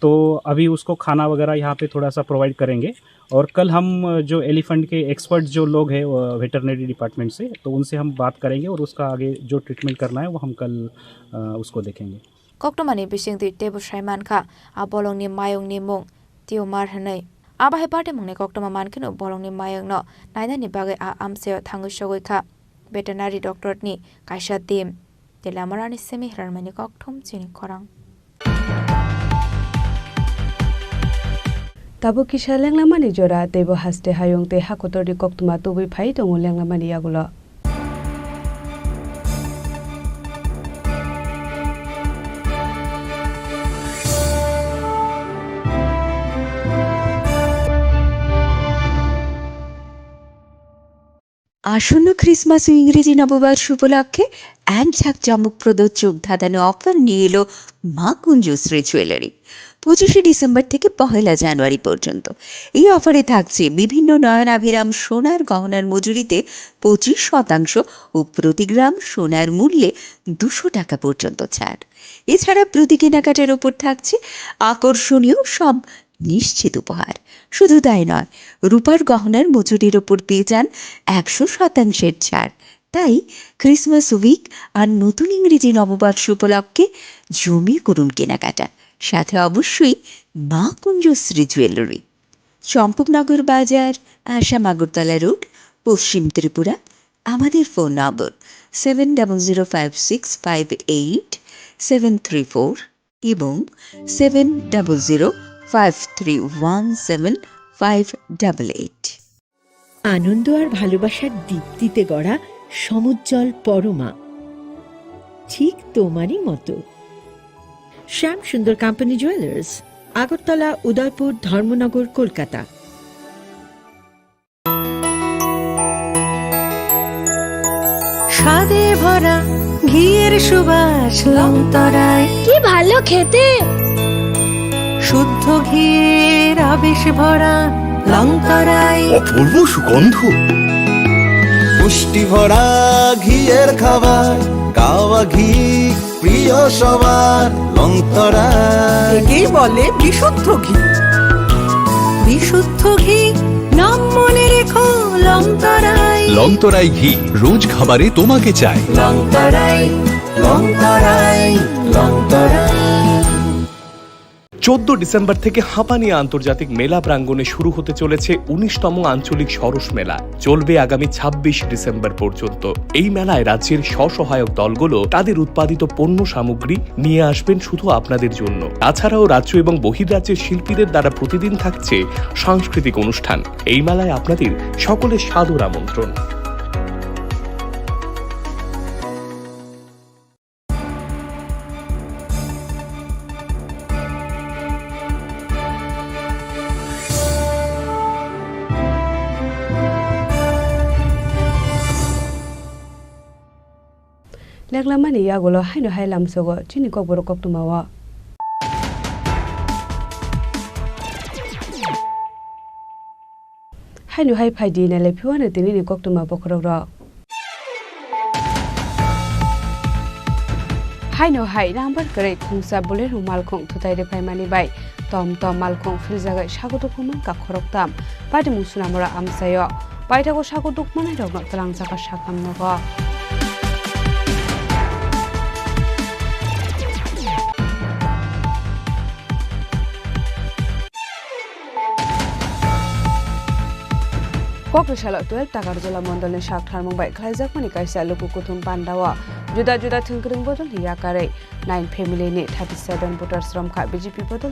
तो अभी उसको खाना वगैरह यहाँ पे थोड़ा सा प्रोवाइड करेंगे और कल हम जो एलिफेंट के एक्सपर्ट जो लोग हैं वेटरनरी डिपार्टमेंट से तो उनसे हम बात करेंगे और उसका आगे जो ट्रीटमेंट करना है वो हम कल उसको देखेंगे। Koktomani Bishingti Tebu Shaimanka Abolongni Mayongni Mung Tiomar Hane Abahe Party Mungni Koktoma Mankino Bolongni Mayong no Naidani Bagay Amseo Tangu Shogoika Veterinary Doctor Ni Kaisha Team Telamarani Semi Hermani Koktom Chini Korang Tabu kisha lenglamani jora tebo haste hayong te hakotori koktuma tubi phai tongo lenglamani yagulo আসন্ন ক্রিসমাস ও ইংরেজি নববর্ষ উপলক্ষে এক ঝাঁক চমকপ্রদ চোখ ধাঁধানো অফার নিয়ে এলো মা কুঞ্জশ্রী জুয়েলারি। 25 ডিসেম্বর থেকে 1 জানুয়ারি পর্যন্ত এই অফারে থাকছে বিভিন্ন নয়নাভিরাম সোনার গহনার মজুরিতে 25% ও প্রতি গ্রাম সোনার মূল্যে 200 টাকা পর্যন্ত ছাড়। এছাড়া প্রতি কেনাকাটার ওপর থাকছে আকর্ষণীয় সব নিশ্চিত উপহার। শুধু তাই নয়, রূপার গহনার মজুরির ওপর পেয়ে যান 100% ছাড়। তাই ক্রিসমাস উইক আর নতুন ইংরেজি নববর্ষ উপলক্ষে জমিয়ে করুন কেনাকাটা, সাথে অবশ্যই মা কুঞ্জশ্রী জুয়েলারি, চম্পকনগর বাজার, আসাম আগরতলা রোড, পশ্চিম ত্রিপুরা। আমাদের ফোন নম্বর 7006587734 এবং 7005317588। আনন্দ আর ভালোবাসার দীপ্তিতে গড়া সমুজ্জ্বল পরমা, ঠিক তোমারই মতো। শ্যাম সুন্দর কোম্পানি জুয়েলার্স, আগরতলা, উদয়পুর, ধর্মনগর, কলকাতা। স্বাদে ভরা ঘিয়ের সুবাস লংতরায় কি ভালো খেতে শুদ্ধ ঘিয়ের আবেশ ভরা লংতরায় অপূর্ব সুগন্ধ পুষ্টি ভরা ঘিয়ের খাবার গাওয়া ঘি প্রিয় সবার লংতরায় একেই বলে বিশুদ্ধ ঘি বিশুদ্ধ ঘি নাম মনে রেখো লংতরায় লংতরাই ঘি রোজ খাবারে তোমাকে চাই লংতরায় লংতরায় লংতরায় 14 ডিসেম্বর থেকে হাঁপানিয়া আন্তর্জাতিক মেলা প্রাঙ্গণে শুরু হতে চলেছে 19তম আঞ্চলিক সরস মেলা। চলবে আগামী 26 ডিসেম্বর পর্যন্ত। এই মেলায় রাজ্যের স্বসহায়ক দলগুলো তাদের উৎপাদিত পণ্য সামগ্রী নিয়ে আসবেন শুধু আপনাদের জন্য। তাছাড়াও রাজ্য এবং বহির্রাজ্যের শিল্পীদের দ্বারা প্রতিদিন থাকছে সাংস্কৃতিক অনুষ্ঠান। এই মেলায় আপনাদের সকলের সাদর আমন্ত্রণ। লেখলামানি ইয়াগুলো হাইনো হাইলামসগো চিনি ককবর ককতুমাওয়া হাইনো হাই ফাইদি নালে ফিওয়ানে তিনি ককতুমা বখরগ্র হাইনো হাই নাম্বার করে খুংসা বলে রুমালখং থুতাইরে ফাইমানি বাই তম তম মালখং ফিলজাগাই সাগতকুমান কাখরকতাম পাটি মুসুনামরা আমসায় বাইটাগো সাগতকুমানাই রগন তলাংজাকা সাকামনগ কক্রশালা 12 টাকার জলা মন্ডলের সাকথার মুম্বাই খাইজাকমানি কাইসা লোকু কুথুম পান্ডাওয়া जुदा जुदा थंख्रिं बदल हियाकारै 9 फेमिलिनि 37 भोटार्स रमखा बीजेपी बदल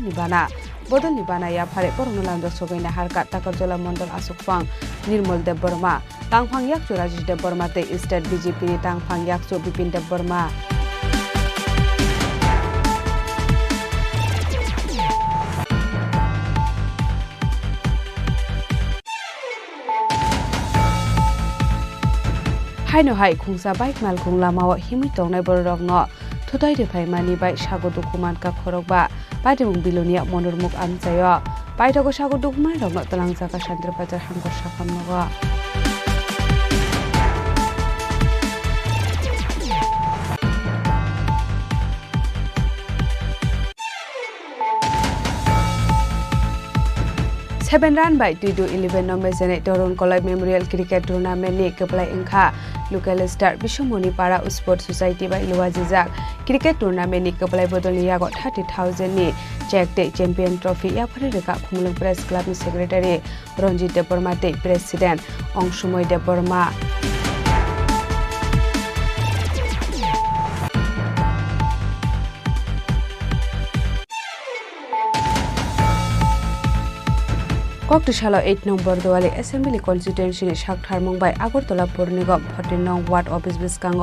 निबाना या फारे परमलांद सगैना हारका ताकरजला मंडल आसुकफां निर्मल देव बर्मा तांगफां याकचो राजेश देव बर्मा ते स्टेट बीजेपी नि तांगफां याकचो बिपिन देव बर्मा हाइनो हाइ खुंसा बाइक माल खुंलामाव हिमि तंनाय बररगन थुताइ रेफाइमानि बाइ सागो दुखुमान का खरगबा बाइदमुं बिलोनिया मनोरमुख आमचाय बाइदगो सागो दुखुमान रगन तलांजाका शान्तिर बाजार हांगर साखामनग Seven run by 2-11 nomor jenek Dorun Kolai Memorial Cricket Tournament ni keplai engkha local star Bishomoni Para Sport Society by Luwajizak Cricket Tournament ni keplai bodol ni yagot 30,000 ni Jack Day Champion Trophy ya phare reka Khumlung Press Club ni Secretary Ronjit Deborma Day President Ongsumoy Deborma কক্টশালা 8 number দোয়ালি assembly constituency সাকথার Mumbai Agartala পৌর নিগম 14 নং ওয়ার্ড অফিস বিসকাঙ্গ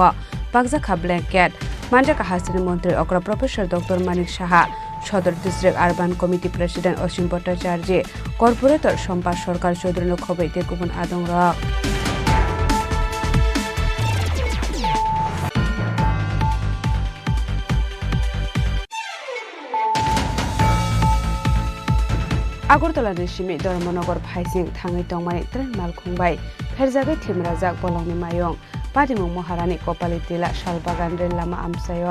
বাগজাখা ব্ল্যাঙ্কেট মানজাকা হাসিনি মন্ত্রী অগ্র প্রফেসর ডক্টর মানিক সাহা সদর ডিস্ট্রিক্ট আরবান কমিটি প্রেসিডেন্ট অসীম ভট্টাচার্য কর্পোরেটর সম্পা সরকার চৌধুরী খবৈ তেকুবন আদংরা আগরতলা নিশিমি ধর্মনগর ফাইসিং থাङै तंमानि ट्रेन मालखुंबाय फेरजागै थिमराजाक बलंनि मायं पादिमुं महारानी कपाली तिला शालबागान रेल लामा आमसाय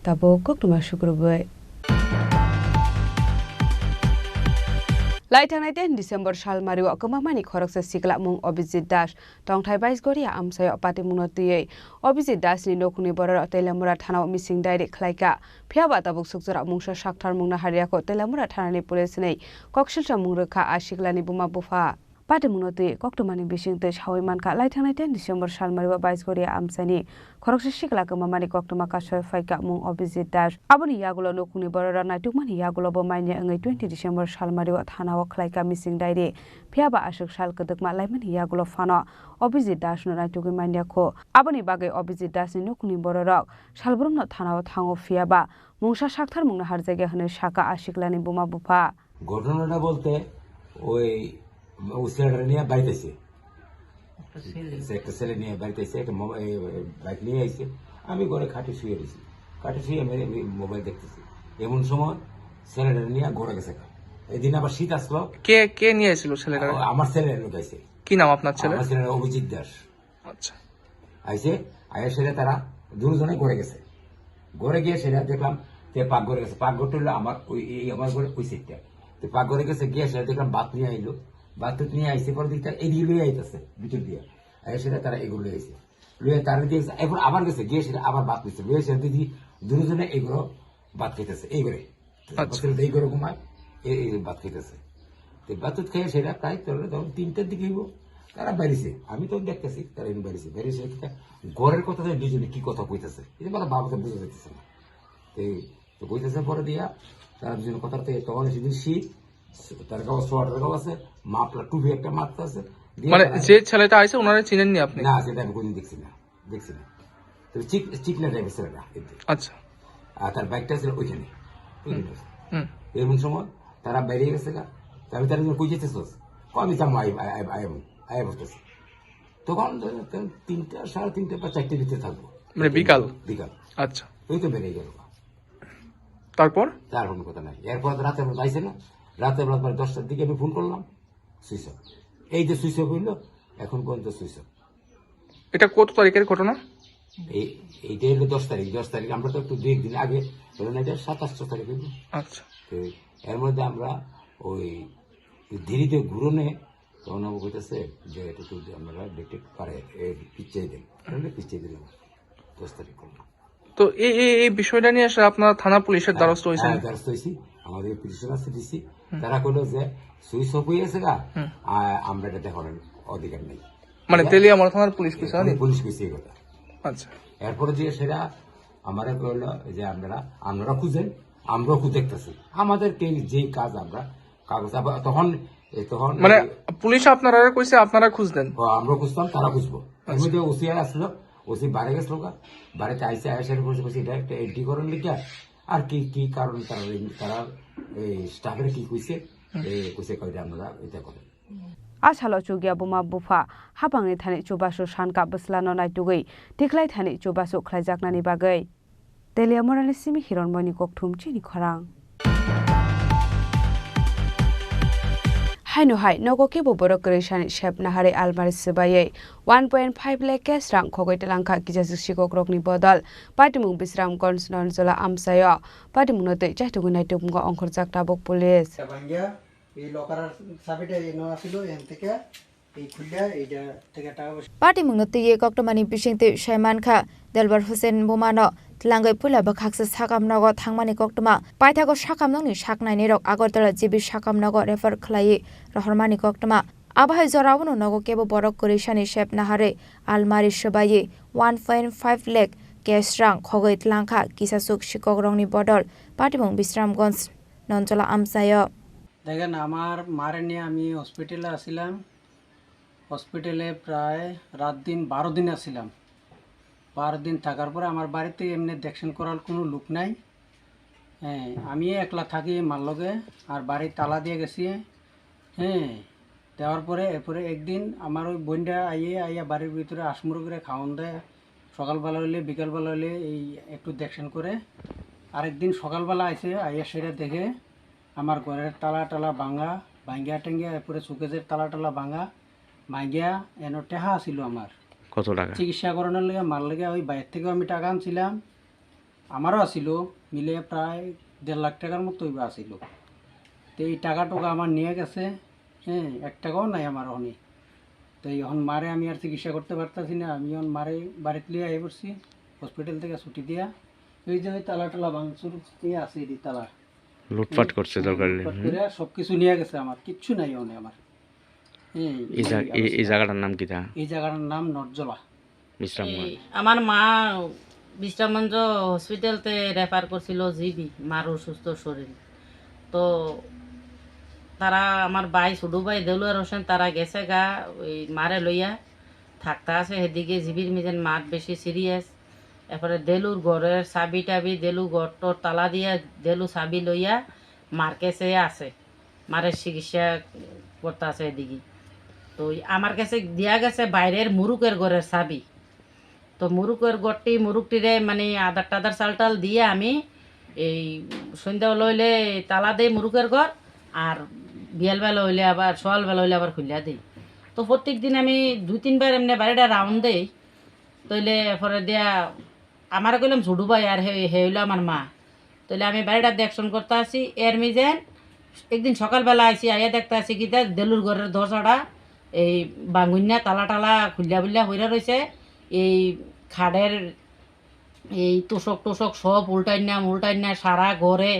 ताबो कक्टुमा शुक्रबार लाइथांनाय 10 डिसेम्बर सालमारिव गमामानि खरकसा सिगला मुं अभिजित दास तंथाय 22 गरिया आमसाय पातिमुनतियै अभिजित दासनि नखुनि बरर तैलामुरा थानाव मिसिं डाइरेक्ट खलाइका फियाबा ताबुक सुकजरा मुंसा साकथार मुंना हारियाखौ तैलामुरा थानानि पुलिसनै कक्सिलसा मुं रोखा आसिगलानि बुमा बुफा পাটিমুনতে কক্টমানি বিশিংতে সাওই মানকা লাইথাंनाय 10 ডিসেম্বর সালমারিবা 22 গরিয়া আমসানি খরকসা শিকলা কমামানি কক্টমা কাসয় ফাইকা মুং অভিজিৎ দাস আবনি ইয়াগুলো নকুনি বড়রা নাইটুকমানি ইয়াগুলো বমাইনে अंगै 20 ডিসেম্বর সালমারিবা থানাও খলাইকা মিসিং ডাইরে ফিয়াবা আশক সাল কদকমা লাইমানি ইয়াগুলো ফানো অভিজিৎ দাস নাইটুকি মাইনিয়াখো আবনি বাগে অভিজিৎ দাসনি নকুনি বড়রক সালব্রমন থানাও থাঙ্গো ফিয়াবা মুংসা সাকথার মুংনা হার জায়গা হনে শাকা আশিকলানি বোমা বুফা ঘটনাটা বলতে ওই ছেলেটা নিয়ে বাড়িতে আসে একটা ছেলে নিয়ে বাড়িতে আসে একটা বাইক নিয়ে আসছে আমি ঘরে খাটে শুয়ে দিয়েছি খাটে শুয়ে আমি মোবাইল দেখতেছি এমন সময় ছেলেটা নিয়ে ঘরে গেছে এদিন আবার শীত আসলো কে কে নিয়ে এসেছিল ছেলেটা আমার ছেলে লোক আইছে কি নাম আপনার ছেলে আমার ছেলের অভিজিৎ দাস আচ্ছা আইসে আয়ের সেটা তারা দুজনে ঘরে গেছে ঘরে গিয়ে সেটা দেখলাম তে পাক ঘরে গেছে পাক ঘরটা হলো আমার ওই আমার ঘরে ওই সিটটা তো পাক ঘরে গেছে গিয়ে সেটা দেখলাম বাত নিয়ে আইলো বাত নিয়ে আইসে পরে দিকটা এদিকে লুয়ে আইতেছে ভিতর দিয়ে আয়ের সেটা তারা এগুলো লুয়ে আইছে লুয়ে তারা দিয়ে এখন আবার গেছে গিয়ে সেটা আবার বাত নিচ্ছে লুয়ে সেটা দিদি দুজনে এগুলো বাত খেতেছে এই করে এই করে ঘুমায় এই বাত খেতেছে তো বাতুত খেয়ে সেটা প্রায় তখন 3টার দিকে তারা বেরিয়েছে আমি তো দেখতেছি তারা এমনি বেরিয়েছে ঘরের কথা দুজনে কি কথা কইতেছে এটা মানে বাবাকে বোঝা যাইতেছে না তো কইতেছে পরে দিয়া তারা দুজনে কথা তখন সেদিন শীত তার গাও সোয়াটার গাও আছে মাপলা টুপি একটা মারতে আছে মানে যে ছেলেটা আইছে ওনারা চিনেননি আপনি না সেটা আমি কোনদিন দেখছি না তো চিকনা টাইপের ছেলেটা আচ্ছা আর তার বাইকটা ছিল ওইখানে এমন সময় তারা বেরিয়ে গেছে গা আমি তার কই যেতেছ আমি যাবো আয় বসতেছি তখন 3টা 3:30 বা 4টে ভিতরে থাকবো মানে বিকাল আচ্ছা ওই তো বেরিয়ে গেল তারপর কোনো কথা নাই এরপর রাতে বেলা পাইছে না রাতে বেলা 10টার দিকে আমি ফোন করলাম সুইচ অফ এই যে সুইচ অফ হইলো এখন পর্যন্ত সুইচ অফ এটা কত তারিখের ঘটনা এইটা হলো 10 তারিখ আমরা তো একটু 2 দিন আগে হলো না এটা 27 তারিখ হইলো আচ্ছা এর মধ্যে আমরা ওই ধীরে ঘুরনে তখন আমার বলতেছে যে এটা যদি আমরা ডেটে পারে পিছিয়ে দিন দিলাম 10 তারিখ করলাম তো এই বিষয়টা নিয়ে আসলে আপনার থানা পুলিশের দ্বারস্থ হয়েছে দ্বারস্থ হয়েছি আমাদের পিটিশন আছে দিছি তারা কইলো যে সুইচ অফ হয়ে গেছে গা আমরা এটা দেখার অধিকার নেই মানে তেলিয়ামুড়া থানার পুলিশ কইছে পুলিশ কইছে এই কথা আচ্ছা এরপরে যে সেটা আমারা কইলো যে আপনারা খুঁজেন আমরাও খুঁজে দেখতেছি আমাদের যে কাজ আমরা কাগজ তখন মানে পুলিশ আপনারা কইছে আপনারা খুঁজলেন আমরা খুঁজতাম তারা খুঁজবো এর মধ্যে ওসি আসলো ওসি বাড়ি গেছিল বাড়িতে আইসে আয়সার বসে এটা একটা এন্ট্রি করার লিখা আর কি কারণ তারা স্টাফের কি কইছে কইটা আমরা এটা করেন आसालो चुगिया बुमा बुफा हाबांनि थानि चुबासु सानका बस्लानो नायटुगै तिखलाय थानि चुबासु खलायजाकनानि बागै तेलियामुरानि सिमि हिरनमयनि ककथुमचिनि खरां हायनो हाय नगो केबो बरक गरेशानि शेप नाहारे आलमारि सबायै 1.5 लाख कैश रां खगै तेलांखा किजासु सिगogrokनि बदल पाटिमुं बिश्रामगंज ननजला आमसायो पाटिमुंनते चाइटुगै नायटुगुंगा अंखरजाकटा बक पुलिस এই লকারের চাবিটা এনো আছিল এন থেকে এই খুললে এইটা থেকে টাকা পার্টি মুংনতে কক্টমানি বিশিংতে সাইমান খা দেলবার হোসেন বোমানো ত্লাঙ্গৈ পুলাবা খাকসে সাকামনগর থাংমানি কক্টমা পাইথাগো সাকামনংनि সাকनायनि रक আগরতলা জিবি সাকামনগর রেফার खलायै रहरमानि कक्टमा आबाहाय जरावनो नगो केबो बरक गरेशानि शेप नाहारे आलमारि सबायै 1.5 लाख कैश रां खगै ত্লাংखा किसासुक सिकogrokनि बदल पाटिमुं बिश्रामगंज ननजला आमसायो দেখেন আমার মারে নিয়ে আমি হসপিটালে আসছিলাম হসপিটালে প্রায় রাত দিন 12 দিন আসছিলাম 12 দিন থাকার পরে আমার বাড়িতে এমনি দেখশন করার কোনো লোক নাই হ্যাঁ আমি একলা থাকি মার লগে আর বাড়ি তালা দিয়ে গেছি হ্যাঁ দেওয়ার পরে এরপরে একদিন আমার ওই বোনটা আইয়া বাড়ির ভিতরে আসমুরো করে খাওয়ান দেয় সকালবেলা হইলে বিকালবেলা হইলে এই একটু দেখশন করে আরেকদিন সকালবেলা আইসে আইয়া সেটা দেখে আমার ঘরের তালা ভাঙ্গা টেঙ্গিয়া এরপরে সুকেজের তালা ভাঙ্গা ভাঙ্গিয়া এনে টেহা ছিল আমার কত টাকা চিকিৎসা করানোর লেগে মার লেগে ওই বাইরে থেকেও আমি টাকা আনছিলাম আমারও আসিল মিলে প্রায় 1.5 লাখ টাকার মতো আসিল তো এই টাকা আমার নিয়ে গেছে হ্যাঁ 1 টাকাও নাই আমার অনে তো এখন মারে আমি আর চিকিৎসা করতে পারতেছি না আমি এখন মারে বাড়িতে লিয়ে আই পড়ছি হসপিটাল থেকে ছুটি দিয়া ওই যে তালা ভাঙচুর দিয়ে আছে এই তালা লুটপাট করছে দরকার নেই সবকিছু নিয়ে গেছে আমার কিচ্ছু নাই ওনে আমার এই জায়গাটার নাম কিটা? এই জায়গাটার নাম নটজলা বিশ্রামগঞ্জ। আমার মা বিশ্রামগঞ্জ হসপিটালতে রেফার করছিল জিবি, মার অসুস্থ শরীর। তো তারা আমার ভাই ছোটো ভাই দেলুয়ার হোসেন তারা গেছে গা ওই মারে লইয়া থাকতে আছে সেদিকে জিবির মিজেন মার বেশি সিরিয়াস। এরপরে দেলুর ঘরের চাবি টাবি দেলু ঘরটোর তালা দিয়া দেলু চাবি লইয়া মার কাছে আছে, মারের চিকিৎসা করতে আছে এদিকে। তো আমার কাছে দিয়া গেছে বাইরের মুরুকের ঘরের চাবি। তো মুরুকের ঘরটি মুরুকটিরে মানে আধার টাদার চাল টাল দিয়ে আমি এই সন্ধ্যাবেলা হইলে তালা দেই মুরুকের ঘর, আর বিয়ালবেলা হইলে আবার সকালবেলা হইলে আবার খুলিয়া দিই। তো প্রত্যেক দিন আমি 2-3 বার এমনি বাড়িটা রাউন্ড দেই। তইলে পরে দিয়া আমার কইলাম ছোটো ভাই আর হে হইলো আমার মা। তাহলে আমি বাড়িটা দেখশন করতে আসি। এর মিজেন একদিন সকালবেলা আইসি, আইয়া দেখতে আসি কি দেলুর ঘরের দরজাটা এই বাঙ্গুন্যা তালা টালা খুলিয়া বুলিয়া হইরা রয়েছে। এই খাড়ের এই তোষক টোষক সব উল্টাইনা সারা ঘরে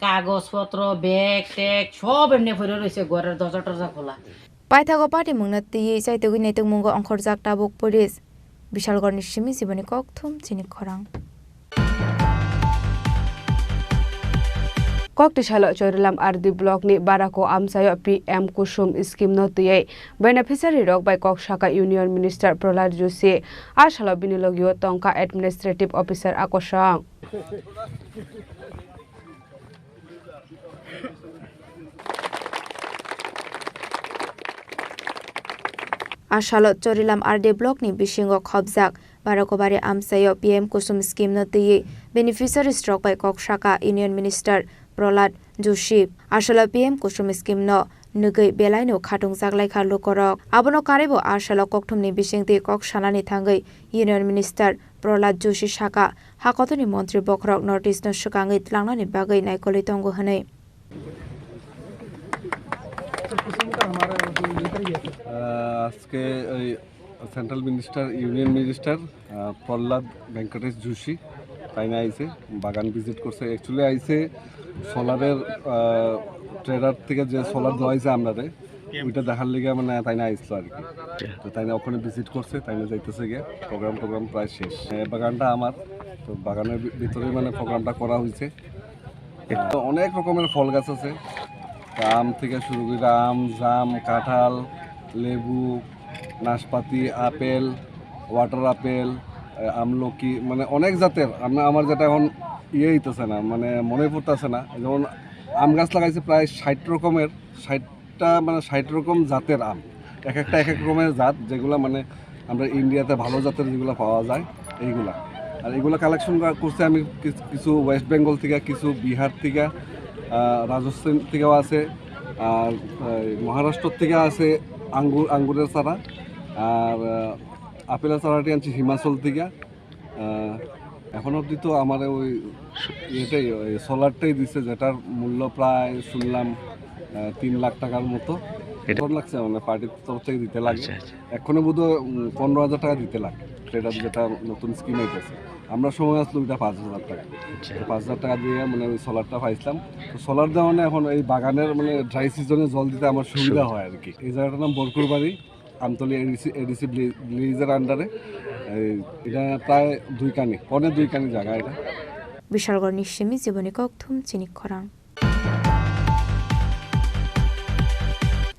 কাগজপত্র ব্যাগ ট্যাগ সব এমনি হইরা রয়েছে, ঘরের দরজা টরজা খোলা। পাইথাগো পাটি মুংনাতি সাইতগি নেতক মুঙ্গ অংখরজাক টাবক পরিস বিশালগড় নিশ্চিমি জীবনী ককথুম চিনি খরাং ককটি সালো চৈরলাম আরদি block ni barako amsayo PM kusum scheme no tuye beneficiary rok by kok shaka union minister Prahlad Joshi a salo binilogio tongka administrative officer akosang Asalot chorilam RD block ni bishingo khobjak barakobari amsayo PM kusum scheme no tuye beneficiary stroke by kok shaka union minister Prahlad Joshi Asala PM kusum scheme no nugai belai no khatung jaglai kha lokorok abono karebo asala kokthumni bisingti kok sanani thangai union minister Prahlad Joshi shaka hakotoni mantri bokrok notice no sukangai tlangnani bagai naikoli tongo hanai আজকে central minister union minister Prahlad Venkatesh Joshi তাই না আইসে বাগান ভিজিট করছে। অ্যাকচুয়ালি আইসে সোলারের ট্রেডার থেকে যে সোলার দেওয়া হয়েছে আপনাদের ওইটা দেখার লেগে মানে তাই না আইসলো আর কি। তো তাই না ওখানে ভিজিট করছে, তাই না যাইতেছে গিয়ে প্রোগ্রাম প্রায় শেষ। বাগানটা আমার, তো বাগানের ভিতরে মানে প্রোগ্রামটা করা হয়েছে। অনেক রকমের ফল গাছ আছে, আম থেকে শুরু করে আম, জাম, কাঁঠাল, লেবু, নাশপাতি, আপেল, ওয়াটার আপেল, আমলকি, মানে অনেক জাতের। আমার যেটা এখন হইতেছে না, মানে মনে পড়তেছে না। যেমন আম গাছ লাগাইছে প্রায় 60 রকমের, 60 রকম জাতের আম, এক একটা এক এক রকমের জাত, যেগুলো মানে আমরা ইন্ডিয়াতে ভালো জাতের যেগুলো পাওয়া যায় এইগুলা। আর এগুলো কালেকশন করছে আমি কিছু ওয়েস্ট বেঙ্গল থেকে, কিছু বিহার থেকে, রাজস্থান থেকেও আছে, আর মহারাষ্ট্র থেকে আছে আঙ্গুরের চারা, আর আপেলের চারাটি আনছি হিমাচল থেকে। এখন অবধি তো আমার ওই ইয়েটাই ওই সোলারটাই দিচ্ছে, যেটার মূল্য প্রায় শুনলাম 3 লাখ টাকার মতো লাগছে, মানে পার্টির তরফ থেকে দিতে লাগে। এখনো বোধহয় 15,000 টাকা দিতে লাগে, সেটা যেটা নতুন স্কিম হইতেছে। আমরা সময় আসলো ওইটা 5,000 টাকা, 5,000 টাকা দিয়ে মানে ওই সোলারটা পাইছিলাম। তো সোলার দেওয়া মানে এখন এই বাগানের মানে ড্রাই সিজনে জল দিতে আমার সুবিধা হয় আর কি। এই জায়গাটার নাম বরকুর বাড়ি, আমতলি এডিসি ব্লিজের আন্ডারে। এটা প্রায় 2 কানি জায়গা এটা। বিশালগড় নিশ্চিমি জীবনী ককথুম চিনি খরাং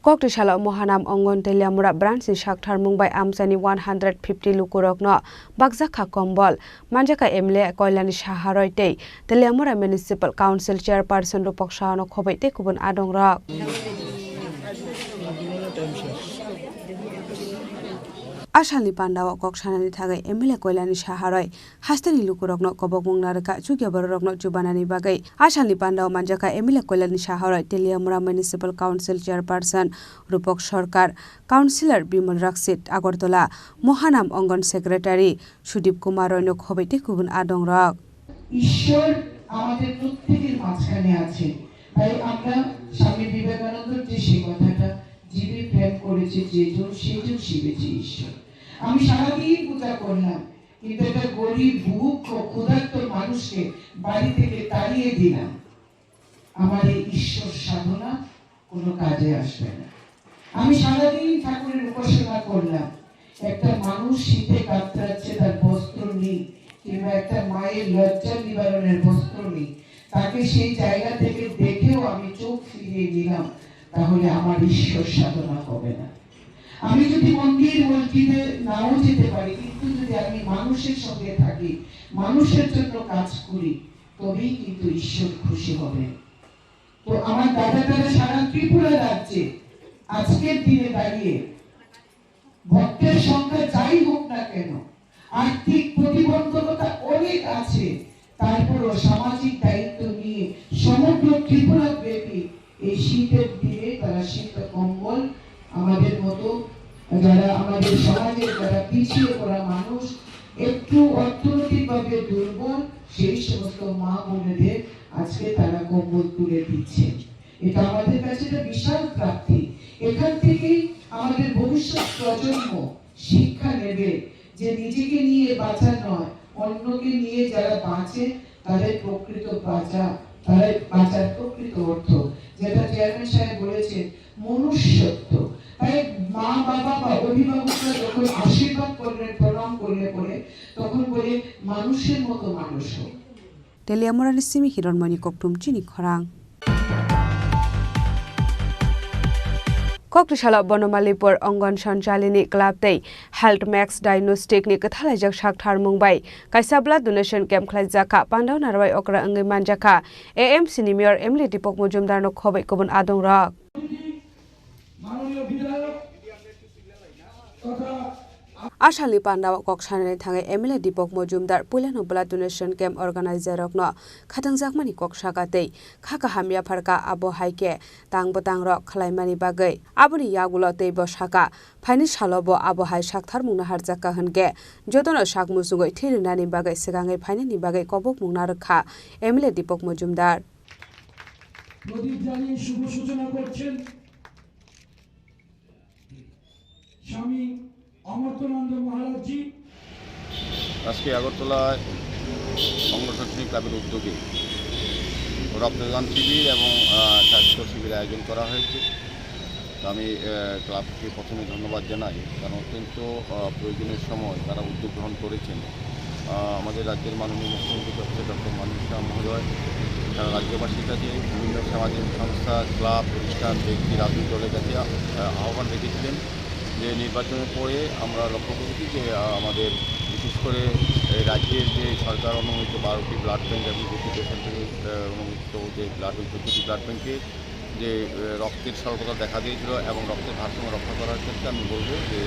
Kokti shala Mohanam Ongon Teliamura branch in Shakhtar Mumbai Amsani 150 lukurokno Bagzakha Kombol Manjaka Emle Koilani Shaharoite Teliamura Municipal Council Chairperson Rupak Shahano Khobaite Kubun Adongrak Ashali Pandawa Koksanani Tagai Emile Koilani Shaharoi Hastani Lukurokno Kobok Mungnaraka Chugaborokno Jubanani Bagai Ashali Pandawa Manjaka Emile Koilani Shaharoi Teliamura Municipal Council Chairperson Rupak Sarkar Councillor Bimal Raksit Agartala Mohanam Ongon Secretary Sudip Kumar Roino Khobaite Kubun Adongrak ঈশ্বর আমাদের প্রত্যেকের মাঝখানে আছে তাই আমরা স্বামী বিবেকানন্দ যে সেই কথাটা জীবে প্রেম করেছে যেজন সেজন শিবেছে ঈশ্বর আমি সারাদিন পূজা করলাম কিন্তু একটা গরিব ভুক ক্ষুধার্ত মানুষকে বাড়ি থেকে তাড়িয়ে দিলাম আমার এই ঈশ্বর সাধনা কোনো কাজে আসবে না আমি সারাদিন ঠাকুরের উপাসনা করলাম, একটা মানুষ শীতে কাতরাচ্ছে, তার বস্ত্র নেই, কিংবা একটা মায়ের লজ্জা নিবারণের বস্ত্র নেই, তাকে সেই জায়গা থেকে দেখেও আমি চোখ ফিরিয়ে নিলাম, তাহলে আমার ঈশ্বর সাধনা হবে না। আমি যদি মন্দির মসজিদে নাও যেতে পারি, কিন্তু যদি আমি মানুষের সঙ্গে থাকি, মানুষের জন্য কাজ করি, তবেই কিন্তু ঈশ্বর খুশি হবে। তো আমার দাদা সারা ত্রিপুরা রাজ্যে আজকের দিনে দাঁড়িয়ে ভক্তের সংখ্যা যাই হোক না কেন, আর্থিক প্রতিবন্ধকতা অনেক আছে, তারপরও সামাজিক দায়িত্ব নিয়ে সমগ্র ত্রিপুরা ব্যাপী এই শীতের দিনে তারা শীত কম্বল, আমাদের মতো যারা আমাদের সমাজের যারা পিছিয়ে পড়া মানুষ, একটু অর্থনৈতিকভাবে দুর্বল, সেই সমস্ত মা বোনেদের আজকে তারা কম্বল তুলে দিচ্ছে। এটা আমাদের কাছে একটা বিশাল প্রাপ্তি। এখান থেকেই আমাদের ভবিষ্যৎ প্রজন্ম শিক্ষা নেবে যে নিজেকে নিয়ে বাঁচা নয়, অন্যকে নিয়ে যারা বাঁচে তাদের প্রকৃত বাঁচা, তারা বাঁচার প্রকৃত অর্থ, যেটা চেয়ারম্যান সাহেব বলেছেন, মনুষ্যত্ব। তাই মা বাবা বা অভিভাবকরা যখন আশীর্বাদ করলেন, প্রণাম করলে পরে, তখন বলে মানুষের মতো মানুষ হোক। তেলিয়ামরানি সিমি হিরণমণি কক্টুম চিনি খরাং কক্রিশালা বনমালীপুর অঙ্গন সঞ্চালিনী ক্লাबदै हेल्थ मैक्स डायग्नोस्टिक नि कथालाइजक साकथार मुंबाई काइसाब्ला डोनेशन कैम्प खलाइजाखा पान्डाव नारवाई अक्रा अंगै मानजाखा एएमसी नि मेयर एमली दीपक मजुमदार नो खबै गुबुन आदं रक आसालनि पान्डाव कक्सानानै थाङै एमएलए दीपक मजुमदार पुलानो ब्लाड डोनेशन कैम्प अर्गानाइजार रकनो खाथांजाकमानि कक्सागातै खाका हामिया फारका आबो हाइके तांबतां रक खलाइमानि बागै आबोनि यागुलो तै बसाका फाइनि सालबो आबो हाइ साकथार मुंना हारजाका होनके जतनो साक मुसुगै थिरिनानि बागै सिगाङै फाइनि बागै कबक मुंना रखा एमएलए दीपक मजुमदार প্রদীপ জ্বালিয়ে শুভ সূচনা করছেন স্বামী অমর্ত্যানন্দ মহারাজজি। আজকে আগরতলায় অঙ্গসঞ্চালনী ক্লাবের উদ্যোগে রক্তদান শিবির এবং স্বাস্থ্য শিবির আয়োজন করা হয়েছে। তো আমি ক্লাবকে প্রথমে ধন্যবাদ জানাই, কারণ অত্যন্ত প্রয়োজনের সময় তারা উদ্যোগ গ্রহণ করেছেন। আমাদের রাজ্যের মাননীয় মুখ্যমন্ত্রী ডক্টর মানিক সাহা মহোদয় সারা রাজ্যবাসীর কাছে বিভিন্ন সামাজিক সংস্থা, ক্লাব, প্রতিষ্ঠান, ব্যক্তি, রাজনৈতিক দলের কাছে আহ্বান রেখেছিলেন যে নির্বাচনের পরে আমরা লক্ষ্য করেছি যে আমাদের বিশেষ করে রাজ্যের যে সরকার অনুমোদিত 12টি ব্লাড ব্যাঙ্ক এবং 2টি বেসরকারি অনুমোদিত যে ব্লাড ব্যাঙ্ক, 14টি ব্লাড ব্যাঙ্কে যে রক্তের স্বল্পতা দেখা দিয়েছিল এবং রক্তের ভারসাম্য রক্ষা করার ক্ষেত্রে আমি বলবো যে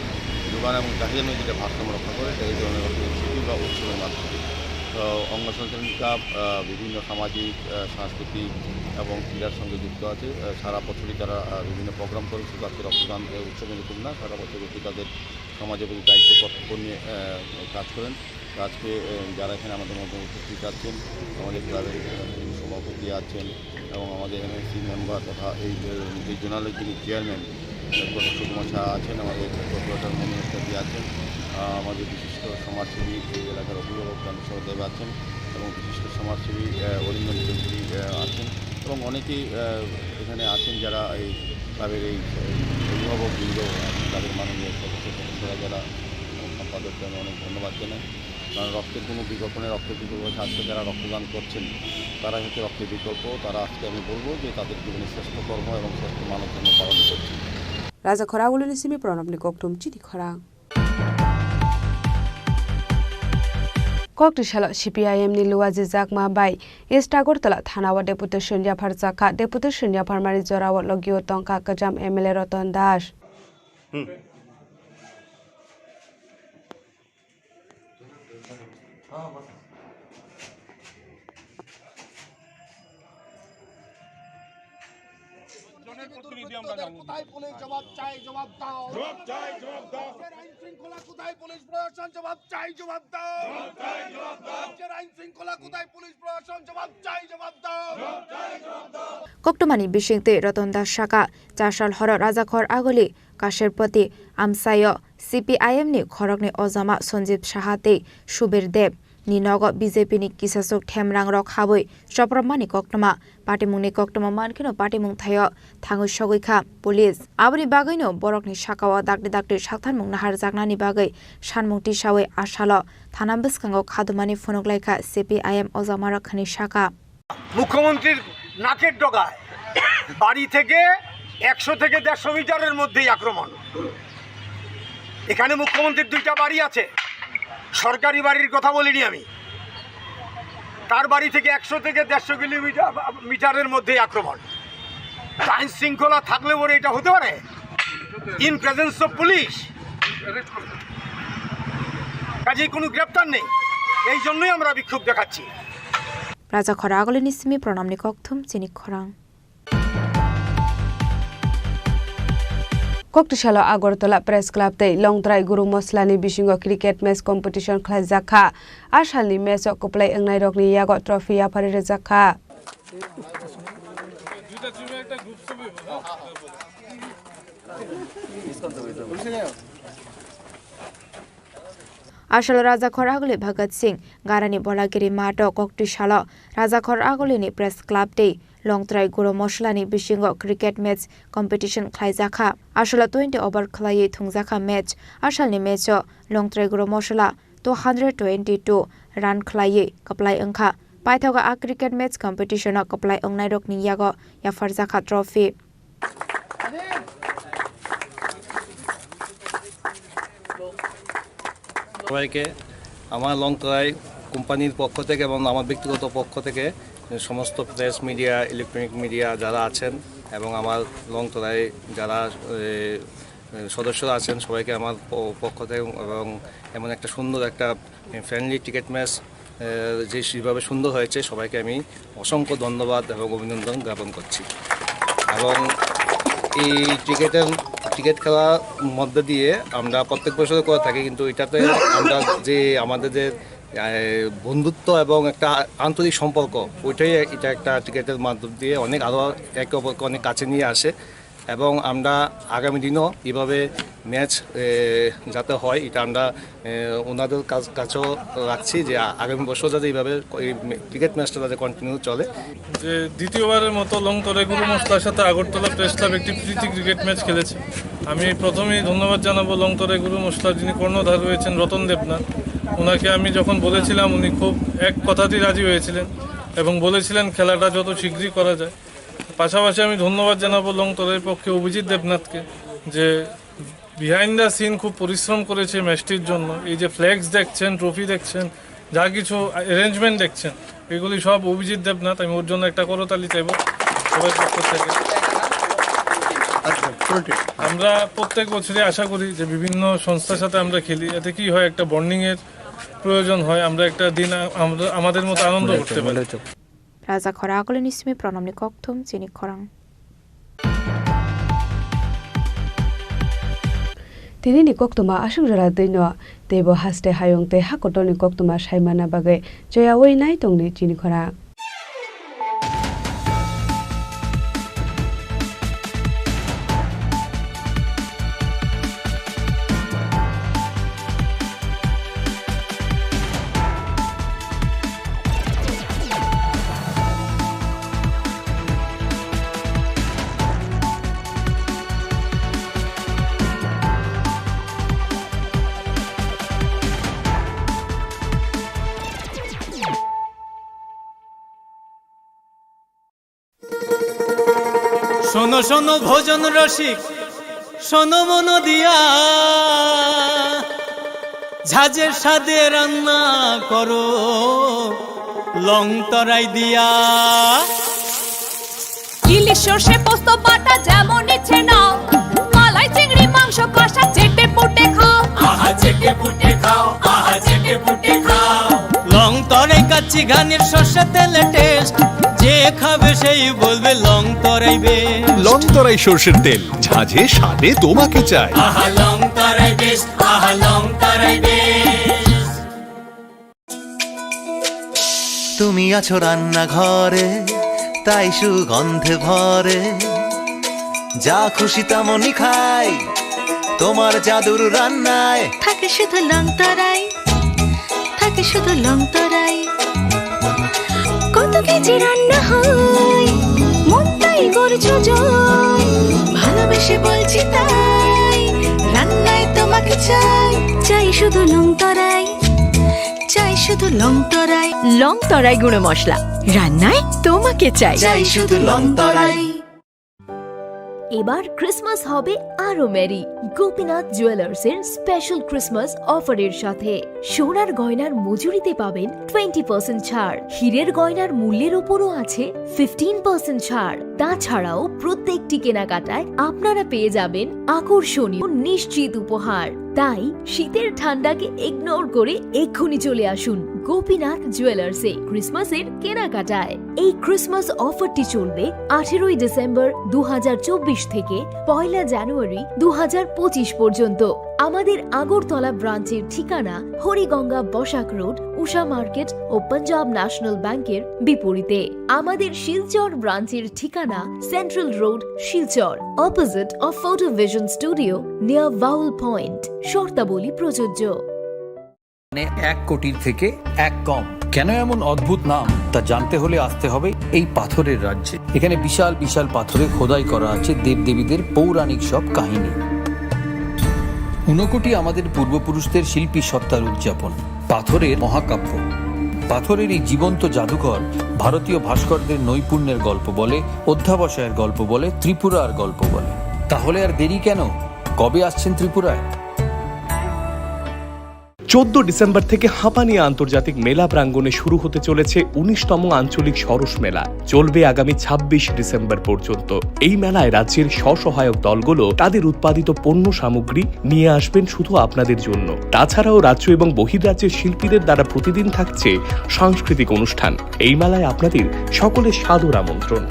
যোগান এবং চাহিদা মেয়ে যেটা ভারসাম্য রক্ষা করে এই ধরনের রক্তের শিবির বা উৎসবের মাধ্যমে। তো অঙ্গ সঞ্চালনী ক্লাব বিভিন্ন সামাজিক, সাংস্কৃতিক এবং ক্রীড়ার সঙ্গে যুক্ত আছে। সারা বছরই তারা বিভিন্ন প্রোগ্রাম করে, শুধু আজকে রক্তদান উৎসবে নতুন না, সারা বছর তাদের সমাজের প্রতি দায়িত্ব কর্তব্য নিয়ে কাজ করেন। আজকে যারা এখানে আমাদের মধ্যে উপস্থিত আছেন, আমাদের ক্লাবের সভাপতি আছেন এবং আমাদের এমএসসি মেম্বার তথা এই রিজনালের যিনি চেয়ারম্যান প্রফেসর কুমার শাহ আছেন, আমাদের ডক্টর মনিরী আছেন, আমাদের বিশিষ্ট সমাজসেবী এই এলাকার অভিভাবক সহদেব আছেন এবং বিশিষ্ট সমাজসেবী অরিন্দম চৌধুরী আছেন এবং অনেকেই এখানে আছেন যারা এই ক্লাবের এই অভিভাবকবৃন্দ, ক্লাবের মাননীয় সদস্যরা যারা সম্পাদককে আমি অনেক ধন্যবাদ জানাই। কারণ রক্তের কোনো বিকল্প নেই, রক্তের বিকল্প আজকে যারা রক্তদান করছেন তারা হচ্ছে রক্তের বিকল্প। তারা আজকে আমি বলবো যে তাদের জীবনে শ্রেষ্ঠ কর্ম এবং শ্রেষ্ঠ মানব ধর্ম পালন করছে। রাজা খরাগুলিনি সিমি প্রণবনি কক্টুম চিনি খরা कक्रिशाला सीपीआईएम नि लुवाजी जाकमा बाई इस्ट आगरतला थानावा डेपुटेशन याफार जाका डेपुटेशन याफार मारि जरावा लगियो टंका गजाम एमएलए रतन दास কোথায় পুলিশ জবাব চাই, জবাব দাও, জবাব চাই, জবাব দাও। আইন শৃঙ্খলা কোথায় পুলিশ প্রশাসন, জবাব চাই, জবাব দাও, জবাব চাই, জবাব দাও। আইন শৃঙ্খলা কোথায় পুলিশ প্রশাসন, জবাব চাই, জবাব দাও, জবাব চাই, জবাব দাও। কক্টমানি বিশিংতে রতন দাস শাখা 4 साल हर राजाखर आगोली काशेरपति आमसाय सीपीआईएम नि खरकनि अजामा सञ्जीव साहाते सुबीर देव ni nogo BJP ni kisasuk themrang rok haboi sopromani koktoma patimungni koktoma mankino patimung thayo thangui sogoi kha police aboni bagai no borok ni sakawa dakde saktanmung nahar jagnani bagai sanmung tisawai asalo থানা বসকাঙ্গ খাদমানি ফনকলাইকা CPIM অজামারা খানি শাখা মুখ্যমন্ত্রীর নাকের ডগায় বাড়ি থেকে 100 থেকে 150 মিটারের মধ্যেই আক্রমণ। এখানে মুখ্যমন্ত্রীর 2টা বাড়ি আছে, সরকারি বাড়ির কথা বলিনি আমি। তার বাড়ি থেকে 100 থেকে 150 মিটারের মধ্যেই আক্রমণ। আইন শৃঙ্খলা থাকলে পরে এটা হতে পারে? ইন প্রেজেন্স অফ পুলিশ কাজেই কোনো গ্রেপ্তার নেই, এই জন্যই আমরা বিক্ষোভ দেখাচ্ছি। রাজা খরা আগলে নিসমি প্রণামনি ককথুম চিনি খরাং Koktishala Agartala Press Club te Longtrai Guru Moslani Bishingo Cricket Match Competition Class Zakha Ashalni Match Koplai Angnai Rokni Yago Trophy Yapari Zakha Ashal Rajakhor Agole Bhagat Singh Garani Bolagiri Mato Koktishala Rajakhor Agole ni Press Club te Longtrai Guru Moslani Bishingo Cricket Match Competition Khlaizakha Ashala 20 over khlai thungzakha match Ashalni match Longtrai Guru Mosla 222 run khlai kaplai angkha paithoga a cricket match competition kaplai angnai rok ni yago ya farzakha trophy সবাইকে আমার লংতরাই কোম্পানির পক্ষ থেকে এবং আমার ব্যক্তিগত পক্ষ থেকে সমস্ত প্রেস মিডিয়া ইলেকট্রনিক মিডিয়া যারা আছেন এবং আমার লংতরাই যারা সদস্যরা আছেন সবাইকে আমার পক্ষ থেকে এবং এমন একটা সুন্দর একটা ফ্রেন্ডলি ক্রিকেট ম্যাচ যে যেভাবে সুন্দর হয়েছে সবাইকে আমি অসংখ্য ধন্যবাদ এবং অভিনন্দন জ্ঞাপন করছি এবং এই ক্রিকেট খেলার মধ্যে দিয়ে আমরা প্রত্যেক বছর করে থাকি, কিন্তু এটাতে আমরা যে আমাদের যে বন্ধুত্ব এবং একটা আন্তরিক সম্পর্ক ওইটাই এটা একটা ক্রিকেটের মাধ্যম দিয়ে অনেক আরও একে অপরকে অনেক কাছে নিয়ে আসে এবং আমরা আগামী দিনও এভাবে ম্যাচ যাতে হয় এটা আমরা ওনাদের কাছেও রাখছি যে আগামী বছর যাতে এইভাবে ক্রিকেট ম্যাচটা যাতে কন্টিনিউ চলে। যে দ্বিতীয়বারের মতো লংতরাই গুরু মশলার সাথে আগরতলা প্রেস ক্লাব একটি প্রীতি ক্রিকেট ম্যাচ খেলেছে। আমি প্রথমেই ধন্যবাদ জানাবো লংতরাই গুরু মশলার যিনি কর্ণধার রয়েছেন রতন দেবনাথ। ওনাকে আমি যখন বলেছিলাম উনি খুব এক কথাতেই রাজি হয়েছিলেন এবং বলেছিলেন খেলাটা যত শীঘ্রই করা যায়। পাশাপাশি আমি ধন্যবাদ জানাবো লংতরাইয়ের পক্ষে অভিজিৎ দেবনাথকে যে বিহাইন্ড দ্য সিন খুব পরিশ্রম করেছে ম্যাচটির জন্য। এই যে ফ্ল্যাগস দেখছেন, ট্রফি দেখছেন, যা কিছু অ্যারেঞ্জমেন্ট দেখছেন এগুলি সব অভিজিৎ দেবনাথ। আমি ওর জন্য একটা করতালি চাইব সবার পক্ষ থেকে। আমরা প্রত্যেক বছরই আশা করি যে বিভিন্ন সংস্থার সাথে আমরা খেলি, এতে কি হয় একটা বন্ডিংয়ের প্রয়োজন হয়, আমরা একটা দিন আমরা আমাদের মতো আনন্দ করতে পারি। রাজা খরা আগলে নিসমি প্রণামনি ককথুম চিনি খরাং তিনি ni koktoma asung jara deino tebo haste hayong te hakotoni koktoma saimana bagai joyawoi nai tongni chini khora শোনো শোনো ভোজন রসিক শোনো মন দিয়া ঝাঁঝের স্বাদে রান্না করো লংতরাই দিয়া ইলিশ সর্ষে পোস্ত বাটা যেমন ইচ্ছে নাও মালাই চিংড়ি মাংস কষা চেটে পুটে খাও আহা চেটে পুটে খাও আহা চেটে পুটে খাও লংতরাই কাচ্চি ঘানির সর্ষে তেলে টেস্ট যে খাবে সেই বলবে লংতরাই বেশ। লংতরাই সরষের তেল ঝাঁঝে স্বাদে তোমাকে চাই। আহা লংতরাই বেশ আহা লংতরাই বেশ। তুমি আছো রান্নাঘরে তাই সুগন্ধে ভরে যা খুশি তেমনই খাই তোমার জাদুর রান্নায় থাকে শুধু লংতরাই থাকে থাকে শুধু লং তরাই। কত কেজি রান্না হয় মন তাই করছো জয়, ভালোবেসে বলছি তাই রান্নায় তোমাকে চাই, চাই শুধু লং তরাই, চাই শুধু লং তরাই। লং তরাই গুঁড়ো মশলা, রান্নায় তোমাকে চাই, চাই শুধু লং তরাই। এবার ক্রিসমাস হবে আরো মেরি গোপীনাথ জুয়েলার্স এর স্পেশাল ক্রিসমাস অফারের সাথে। সোনার গয়নার মজুরিতে পাবেন 20% ছাড়, হীরের গয়নার মূল্যের উপরও আছে 15% ছাড়। তাছাড়াও প্রত্যেকটি কেনাকাটায় আপনারা পেয়ে যাবেন আকর্ষণীয় নিশ্চিত উপহার। তাই শীতের ঠান্ডাকে ইগনোর করে এক্ষুনি চলে আসুন গোপীনাথ জুয়েলার্সে ক্রিসমাসের কেনাকাটায়। এই ক্রিসমাস অফারটি চলবে 18 ডিসেম্বর 2024 থেকে 1 জানুয়ারি 2025 পর্যন্ত। আমাদের আগরতলা ব্রাঞ্চের ঠিকানা হরিগঙ্গা বসাক রোড, উষা মার্কেট ও পাঞ্জাব ন্যাশনাল ব্যাংকের বিপরীতে। আমাদের শিলচর ব্রাঞ্চের ঠিকানা central road, Silchar, opposite of photo vision studio near vowel point. শর্তাবলী প্রযোজ্য। 1 কোটির থেকে 1 কম। কেন এমন অদ্ভুত নাম তা জানতে হলে আসতে হবে এই পাথরের রাজ্যে। এখানে বিশাল বিশাল পাথরে খোদাই করা আছে দেবদেবীদের পৌরাণিক সব কাহিনী। 1 আমাদের পূর্বপুরুষদের শিল্পী সত্তার উদযাপন, পাথরের মহাকাব্য। পাথরের এই জীবন্ত জাদুঘর ভারতীয় ভাস্করদের নৈপুণ্যের গল্প বলে, অধ্যাবসায়ের গল্প বলে, ত্রিপুরার গল্প বলে। তাহলে আর দেরি কেন? কবে আসছেন ত্রিপুরায়? 14 ডিসেম্বর থেকে হাঁপানিয়া আন্তর্জাতিক মেলা প্রাঙ্গণে শুরু হতে চলেছে 19তম আঞ্চলিক সরস মেলা। চলবে আগামী 26 ডিসেম্বর পর্যন্ত। এই মেলায় রাজ্যের স্বসহায়ক দলগুলো তাদের উৎপাদিত পণ্য সামগ্রী নিয়ে আসবেন শুধু আপনাদের জন্য। তাছাড়াও রাজ্য এবং বহির্রাজ্যের শিল্পীদের দ্বারা প্রতিদিন থাকছে সাংস্কৃতিক অনুষ্ঠান। এই মেলায় আপনাদের সকলের সাদর আমন্ত্রণ।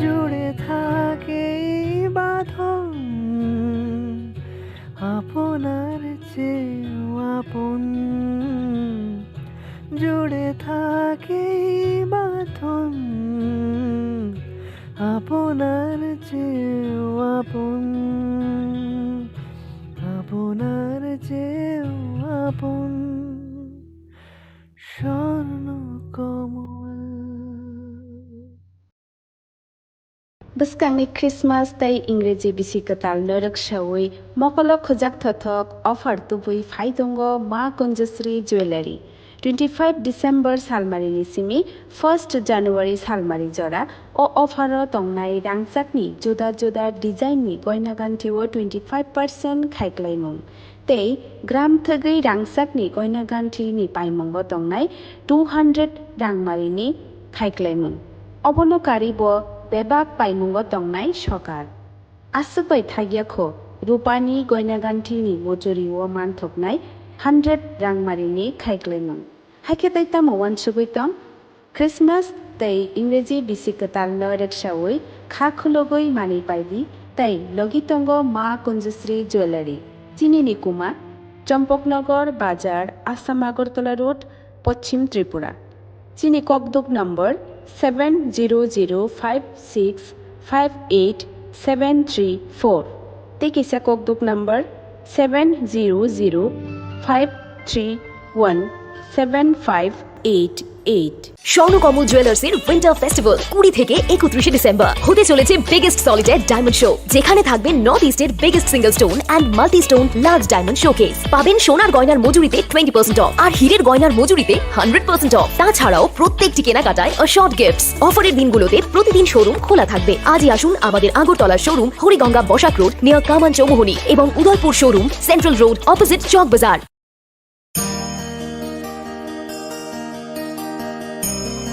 জুড়ে থাকে বাঁধন আপনার চেয়েও আপন, জুড়ে থাকে বাঁধন আপনার চেয়েও আপন, আপনার চেয়েও আপন স্বর্ণ কমল। Buskangi Christmas tay Ingreji bisikatal narak shawai mokolo khojak thothok offer tubui phaidongo Ma Kunjasri Jewelry 25 December salmari ni simi 1st January salmari jora o offer o tongnai rangchakni juda juda design ni goina ganti o 25% khaiklaimung tei gram thagui rangchakni goina ganti ni paimongo tongnai 200 rangmari ni khaiklaimung obonokari bo बेबाक पाइमुंगो तंगनाय सकार आसुबाय थागियाखो रुपानि गयना गान्थिनि मजुरिओ मानथकनाय 100 रांमारिनि खायग्लायमोन हायखेतायता मवान सुबैतम क्रिसमास तै इंग्रेजी बिसिकताल नरेक्सावै खाखुलगै मानि पाइदि तै लगितंगो मा कुंजश्री ज्वेलारि चिनिनि कुमा चम्पकनगर बाजार आसाम আগরতলা रोड पश्चिम त्रिपुरा चिनि ककदुक number 7005658734 Tekisa kokduk number 70053175 8888। Swarnakamal জুয়েলার্সের উইন্টার ফেস্টিভ্যাল 20 থেকে 31 ডিসেম্বর হতে চলেছে বিগেস্ট সলিটার ডায়মন্ড শো, যেখানে থাকবে নর্থ ইস্টের biggest single stone and multi stone large diamond showcase. পাবেন সোনার গয়নার মজুরিতে 20% অফ আর হীরের গয়নার মজুরিতে 100% অফ। তাছাড়াও প্রত্যেকটি কেনাকাটায় শর্ট গিফটস। অফারের দিনগুলোতে প্রতিদিন শোরুম খোলা থাকবে। আজই আসুন আমাদের আগরতলার showroom Hariganga Basak road near Kaman Chowmuhani এবং Udaipur showroom central road opposite Chak বাজার।